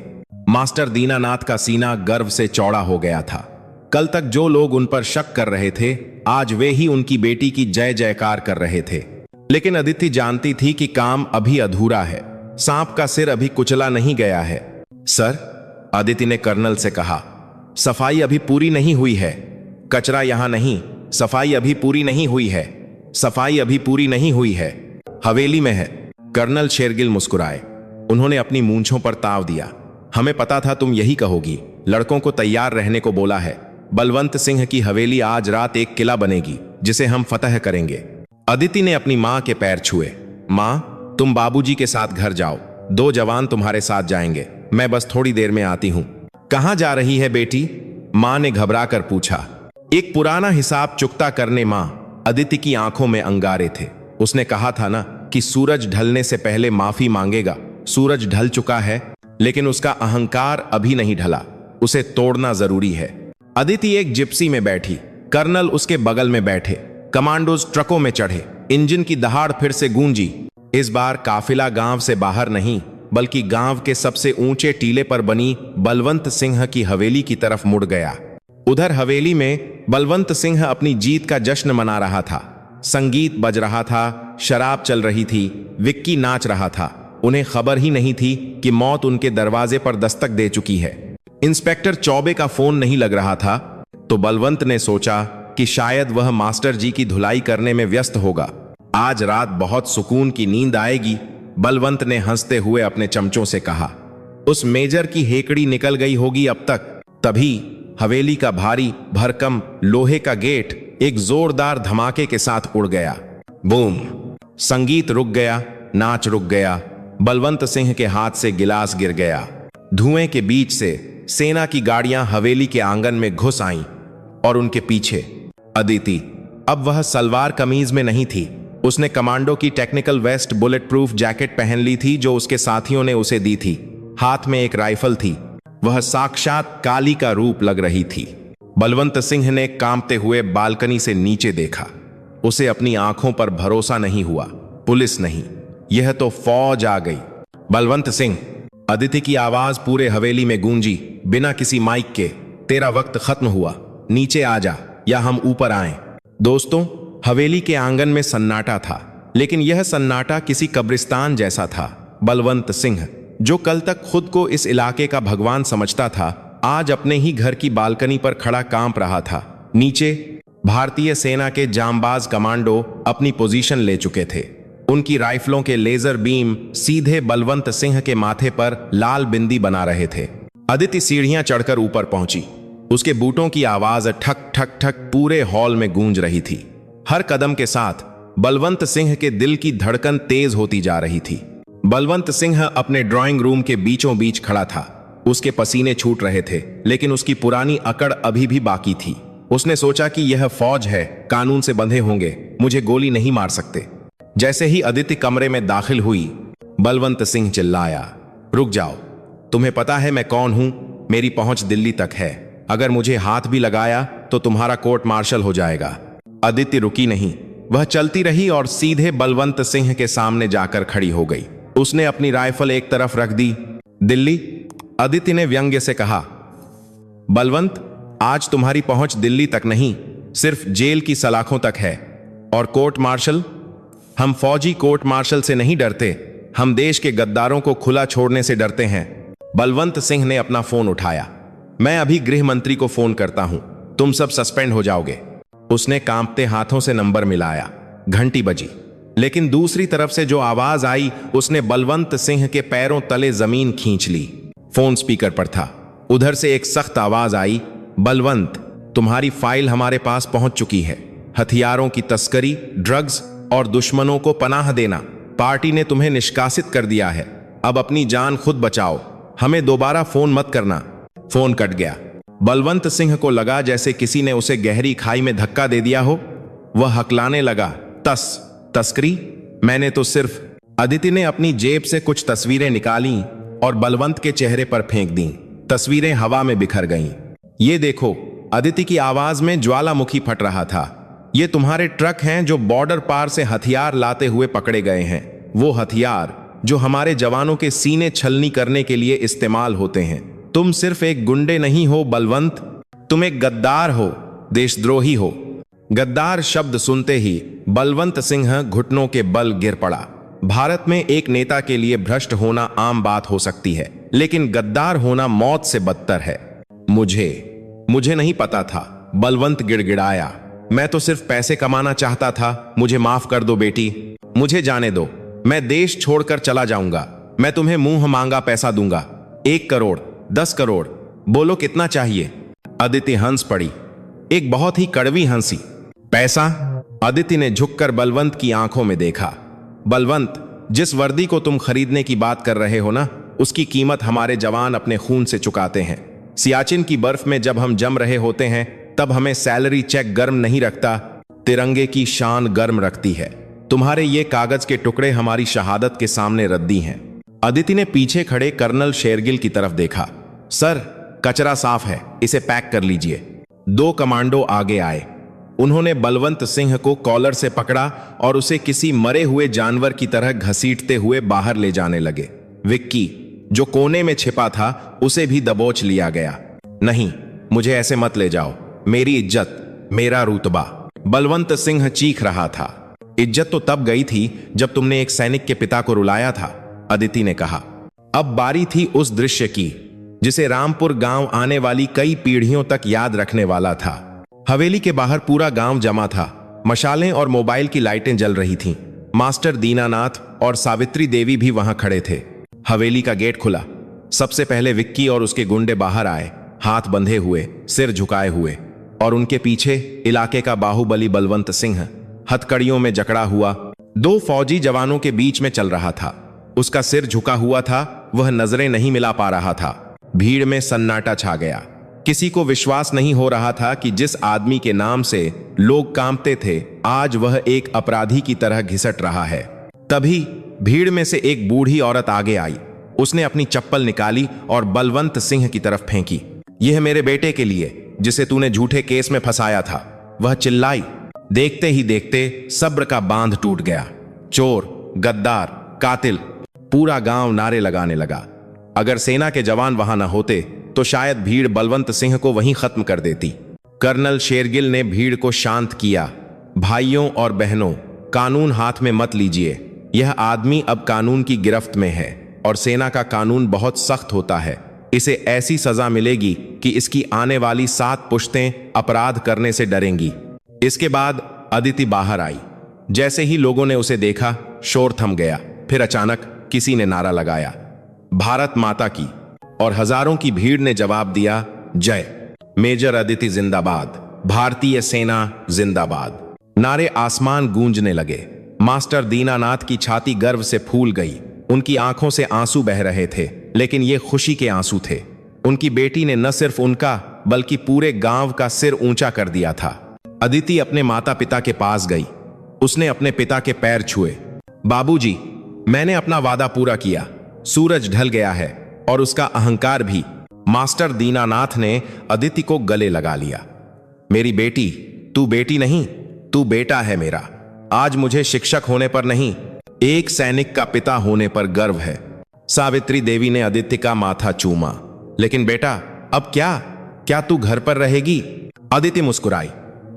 मास्टर दीनानाथ का सीना गर्व से चौड़ा हो गया था। कल तक जो लोग उन पर शक कर रहे थे, आज वे ही उनकी बेटी की जय जयकार कर रहे थे। लेकिन अदिति जानती थी कि काम अभी अधूरा है। सांप का सिर अभी कुचला नहीं गया है। सर, अदिति ने कर्नल से कहा, सफाई अभी पूरी नहीं हुई है। कचरा यहां नहीं। सफाई अभी पूरी नहीं हुई है। सफाई अभी पूरी नहीं हुई है। हवेली में है। कर्नल शेरगिल मुस्कुराए। उन्होंने अपनी मूंछों पर ताव दिया। हमें पता था तुम यही कहोगी। लड़कों को तैयार रहने को बोला है। बलवंत सिंह की हवेली आज रात एक किला बनेगी, जिसे हम फतह करेंगे। अदिति ने अपनी मां के पैर छुए। मां, तुम बाबूजी के साथ घर जाओ। 2 जवान तुम्हारे साथ जाएंगे। मैं बस थोड़ी देर में आती हूं। कहां जा रही है बेटी? मां ने घबराकर पूछा। एक पुराना हिसाब चुकता करने मां। अदिति की आंखों में अंगारे थे। उसने कहा था ना कि सूरज ढलने से पहले माफी मांगेगा। सूरज ढल चुका है, लेकिन उसका अहंकार अभी नहीं ढला। उसे तोड़ना जरूरी है। अदिति एक जिप्सी में बैठी। कर्नल उसके बगल में बैठे। कमांडोज ट्रकों में चढ़े। इंजन की दहाड़ फिर से गूंजी। इस बार काफिला गांव से बाहर नहीं, बल्कि गांव के सबसे ऊंचे टीले पर बनी बलवंत सिंह की हवेली की तरफ मुड़ गया। उधर हवेली में बलवंत सिंह अपनी जीत का जश्न मना रहा था। संगीत बज रहा था, शराब चल रही थी, विक्की नाच रहा था। उन्हें खबर ही नहीं थी कि मौत उनके दरवाजे पर दस्तक दे चुकी है। इंस्पेक्टर चौबे का फोन नहीं लग रहा था तो बलवंत ने सोचा कि शायद वह मास्टर जी की धुलाई करने में व्यस्त होगा। आज रात बहुत सुकून की नींद आएगी, बलवंत ने हंसते हुए अपने चमचों से कहा। उस मेजर की हेकड़ी निकल गई होगी अब तक। तभी हवेली का भारी भरकम लोहे का गेट एक जोरदार धमाके के साथ उड़ गया। बूम! संगीत रुक गया, नाच रुक गया। बलवंत सिंह के हाथ से गिलास गिर गया। धुएं के बीच से सेना की गाड़ियां हवेली के आंगन में घुस आईं और उनके पीछे अदिति। अब वह सलवार कमीज में नहीं थी। उसने कमांडो की technical vest bullet proof jacket पहन ली थी जो उसके साथियों ने उसे दी थी। हाथ में एक राइफल थी। वह साक्षात काली का रूप लग रही थी। बलवंत सिंह ने कांपते हुए बालकनी से नीचे देखा। उसे अपनी आंखों पर भरोसा नहीं हुआ। पुलिस नहीं, यह तो फौज आ गई। बलवंत सिंह! अदिति की आवाज पूरे हवेली में गूंजी बिना किसी माइक के। तेरा वक्त खत्म हुआ, नीचे आ जा या हम ऊपर आएं। दोस्तों, हवेली के आंगन में सन्नाटा था, लेकिन यह सन्नाटा किसी कब्रिस्तान जैसा था। बलवंत सिंह, जो कल तक खुद को इस इलाके का भगवान समझता था, आज अपने ही घर की बालकनी पर खड़ा कांप रहा था। नीचे भारतीय सेना के जांबाज कमांडो अपनी पोजीशन ले चुके थे। उनकी राइफलों के लेजर बीम सीधे बलवंत सिंह के माथे पर लाल बिंदी बना रहे थे। अदिति सीढ़ियां चढ़कर ऊपर पहुंची। उसके बूटों की आवाज ठक ठक ठक पूरे हॉल में गूंज रही थी। हर कदम के साथ बलवंत सिंह के दिल की धड़कन तेज होती जा रही थी। बलवंत सिंह अपने ड्राइंग रूम के बीचों बीच खड़ा था। उसके पसीने छूट रहे थे, लेकिन उसकी पुरानी अकड़ अभी भी बाकी थी। उसने सोचा कि यह फौज है, कानून से बंधे होंगे, मुझे गोली नहीं मार सकते। जैसे ही अदिति कमरे में दाखिल हुई, बलवंत सिंह चिल्लाया, रुक जाओ, तुम्हें पता है मैं कौन हूं? मेरी पहुंच दिल्ली तक है। अगर मुझे हाथ भी लगाया तो तुम्हारा कोर्ट मार्शल हो जाएगा। अदिति रुकी नहीं, वह चलती रही और सीधे बलवंत सिंह के सामने जाकर खड़ी हो गई। उसने अपनी राइफल एक तरफ रख दी। दिल्ली? अदिति ने व्यंग्य से कहा। बलवंत, आज तुम्हारी पहुंच दिल्ली तक नहीं, सिर्फ जेल की सलाखों तक है। और कोर्ट मार्शल? हम फौजी कोर्ट मार्शल से नहीं डरते, हम देश के गद्दारों को खुला छोड़ने से डरते हैं। बलवंत सिंह ने अपना फोन उठाया। मैं अभी गृह मंत्री को फोन करता हूं, तुम सब सस्पेंड हो जाओगे। उसने कांपते हाथों से नंबर मिलाया। घंटी बजी, लेकिन दूसरी तरफ से जो आवाज आई उसने बलवंत सिंह के पैरों तले जमीन खींच ली। फोन स्पीकर पर था। उधर से एक सख्त आवाज आई, बलवंत, तुम्हारी फाइल हमारे पास पहुंच चुकी है। हथियारों की तस्करी, ड्रग्स और दुश्मनों को पनाह देना, पार्टी ने तुम्हें निष्कासित कर दिया है। अब अपनी जान खुद बचाओ, हमें दोबारा फोन मत करना। फोन कट गया। बलवंत सिंह को लगा जैसे किसी ने उसे गहरी खाई में धक्का दे दिया हो। वह हकलाने लगा, तस्करी? मैंने तो सिर्फ। अदिति ने अपनी जेब से कुछ तस्वीरें निकाली और बलवंत के चेहरे पर फेंक दी। तस्वीरें हवा में बिखर गईं। ये देखो, अदिति की आवाज में ज्वालामुखी फट रहा था। ये तुम्हारे ट्रक हैं जो बॉर्डर पार से हथियार लाते हुए पकड़े गए हैं। वो हथियार जो हमारे जवानों के सीने छलनी करने के लिए इस्तेमाल होते हैं। तुम सिर्फ एक गुंडे नहीं हो बलवंत, तुम एक गद्दार हो, देशद्रोही हो। गद्दार शब्द सुनते ही बलवंत सिंह घुटनों के बल गिर पड़ा। भारत में एक नेता के लिए भ्रष्ट होना आम बात हो सकती है, लेकिन गद्दार होना मौत से बदतर है। मुझे नहीं पता था, बलवंत गिड़गिड़ाया। मैं तो सिर्फ पैसे कमाना चाहता था, मुझे माफ कर दो बेटी, मुझे जाने दो, मैं देश छोड़कर चला जाऊंगा। मैं तुम्हें मुंह मांगा पैसा दूंगा, 1 करोड़, 10 करोड़, बोलो कितना चाहिए? अदिति हंस पड़ी, एक बहुत ही कड़वी हंसी। पैसा? अदिति ने झुककर बलवंत की आंखों में देखा। बलवंत, जिस वर्दी को तुम खरीदने की बात कर रहे हो ना, उसकी कीमत हमारे जवान अपने खून से चुकाते हैं। सियाचिन की बर्फ में जब हम जम रहे होते हैं तब हमें सैलरी चेक गर्म नहीं रखता, तिरंगे की शान गर्म रखती है। तुम्हारे ये कागज के टुकड़े हमारी शहादत के सामने रद्दी हैं। अदिति ने पीछे खड़े कर्नल शेरगिल की तरफ देखा। सर, कचरा साफ है, इसे पैक कर लीजिए। 2 कमांडो आगे आए। उन्होंने बलवंत सिंह को कॉलर से पकड़ा और उसे किसी मरे हुए जानवर की तरह घसीटते हुए बाहर ले जाने लगे। विक्की, जो कोने में छिपा था, उसे भी दबोच लिया गया। नहीं, मुझे ऐसे मत ले जाओ, मेरी इज्जत, मेरा रुतबा। बलवंत सिंह चीख रहा था। इज्जत तो तब गई थी जब तुमने एक सैनिक के पिता को रुलाया था। अदिति ने कहा। अब बारी थी उस दृश्य की जिसे रामपुर गांव आने वाली कई पीढ़ियों तक याद रखने वाला था। हवेली के बाहर पूरा गांव जमा था। मशालें और मोबाइल की लाइटें जल रही थीं। मास्टर दीनानाथ और सावित्री देवी भी वहां खड़े थे। हवेली का गेट खुला। सबसे पहले विक्की और उसके गुंडे बाहर आए, हाथ बंधे हुए, सिर झुकाए हुए, और उनके पीछे इलाके का बाहुबली बलवंत सिंह हथकड़ियों में जकड़ा हुआ 2 फौजी जवानों के बीच में चल रहा था। उसका सिर झुका हुआ था, वह नजरें नहीं मिला पा रहा था। भीड़ में सन्नाटा छा गया। किसी को विश्वास नहीं हो रहा था कि जिस आदमी के नाम से लोग कांपते थे, आज वह एक अपराधी की तरह घिसट रहा है। तभी भीड़ में से एक बूढ़ी औरत आगे आई। उसने अपनी चप्पल निकाली और बलवंत सिंह की तरफ फेंकी। यह मेरे बेटे के लिए, जिसे तूने झूठे केस में फंसाया था, वह चिल्लाई। देखते ही देखते सब्र का बांध टूट गया। चोर, गद्दार, कातिल, पूरा गांव नारे लगाने लगा। अगर सेना के जवान वहां न होते तो शायद भीड़ बलवंत सिंह को वहीं खत्म कर देती। कर्नल शेरगिल ने भीड़ को शांत किया। भाइयों और बहनों, कानून हाथ में मत लीजिए। यह आदमी अब कानून की गिरफ्त में है और सेना का कानून बहुत सख्त होता है। इसे ऐसी सजा मिलेगी कि इसकी आने वाली 7 पुश्तें अपराध करने से डरेंगी। इसके बाद अदिति बाहर आई। जैसे ही लोगों ने उसे देखा, शोर थम गया। फिर अचानक किसी ने नारा लगाया, भारत माता की, और हजारों की भीड़ ने जवाब दिया, जय। मेजर अदिति जिंदाबाद, भारतीय सेना जिंदाबाद। नारे आसमान गूंजने लगे। मास्टर दीनानाथ की छाती गर्व से फूल गई। उनकी आंखों से आंसू बह रहे थे, लेकिन ये खुशी के आंसू थे। उनकी बेटी ने न सिर्फ उनका बल्कि पूरे गांव का सिर ऊंचा कर दिया था। अदिति अपने माता पिता के पास गई। उसने अपने पिता के पैर छुए। बाबूजी, मैंने अपना वादा पूरा किया। सूरज ढल गया है और उसका अहंकार भी। मास्टर दीनानाथ ने अदिति को गले लगा लिया। मेरी बेटी, तू बेटी नहीं, तू बेटा है मेरा। आज मुझे शिक्षक होने पर नहीं, एक सैनिक का पिता होने पर गर्व है। सावित्री देवी ने अदिति का माथा चूमा। लेकिन बेटा, अब क्या तू घर पर रहेगी? अदिति मुस्कुराई।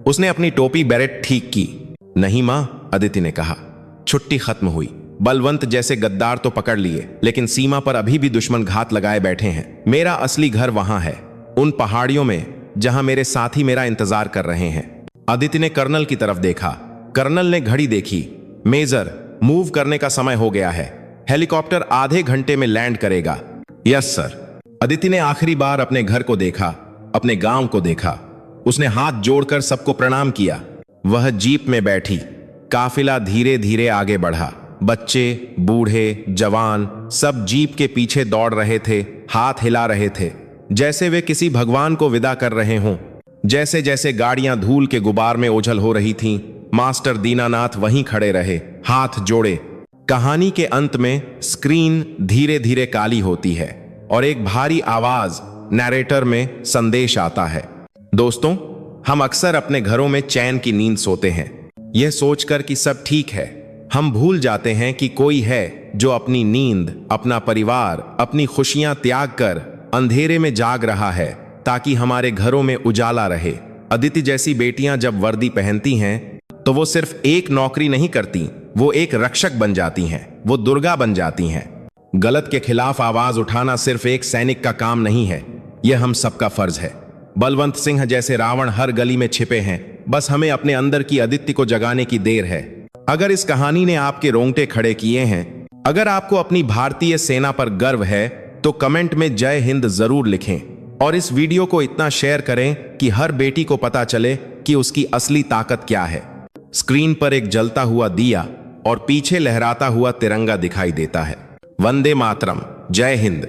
उसने अपनी टोपी बेरेट ठीक की। नहीं मां, अदिति ने कहा। छुट्टी खत्म हुई। बलवंत जैसे गद्दार तो पकड़ लिए, लेकिन सीमा पर अभी भी दुश्मन घात लगाए बैठे हैं। मेरा असली घर वहां है, उन पहाड़ियों में जहां मेरे साथी मेरा इंतजार कर रहे हैं। अदिति ने कर्नल की तरफ देखा। कर्नल ने घड़ी देखी। मेजर, मूव करने का समय हो गया है। हेलीकॉप्टर आधे घंटे में लैंड करेगा। Yes sir. अदिति ने आखिरी बार अपने घर को देखा, अपने गांव को देखा। उसने हाथ जोड़कर सबको प्रणाम किया। वह जीप में बैठी। काफिला धीरे धीरे आगे बढ़ा। बच्चे, बूढ़े, जवान सब जीप के पीछे दौड़ रहे थे, हाथ हिला रहे थे, जैसे वे किसी भगवान को विदा कर रहे हों। जैसे जैसे गाड़ियां धूल के गुबार में ओझल हो रही थीं, मास्टर दीनानाथ वहीं खड़े रहे, हाथ जोड़े। कहानी के अंत में स्क्रीन धीरे धीरे काली होती है और एक भारी आवाज नैरेटर में संदेश आता है। दोस्तों, हम अक्सर अपने घरों में चैन की नींद सोते हैं, यह सोचकर कि सब ठीक है। हम भूल जाते हैं कि कोई है जो अपनी नींद, अपना परिवार, अपनी खुशियां त्याग कर अंधेरे में जाग रहा है ताकि हमारे घरों में उजाला रहे। अदिति जैसी बेटियां जब वर्दी पहनती हैं तो वो सिर्फ एक नौकरी नहीं करती, वो एक रक्षक बन जाती हैं, वो दुर्गा बन जाती हैं। गलत के खिलाफ आवाज उठाना सिर्फ एक सैनिक का काम नहीं है, यह हम सबका फर्ज है। बलवंत सिंह जैसे रावण हर गली में छिपे हैं, बस हमें अपने अंदर की अदिति को जगाने की देर है। अगर इस कहानी ने आपके रोंगटे खड़े किए हैं, अगर आपको अपनी भारतीय सेना पर गर्व है, तो कमेंट में जय हिंद जरूर लिखें और इस वीडियो को इतना शेयर करें कि हर बेटी को पता चले कि उसकी असली ताकत क्या है। स्क्रीन पर एक जलता हुआ दिया और पीछे लहराता हुआ तिरंगा दिखाई देता है। वंदे मातरम, जय हिंद।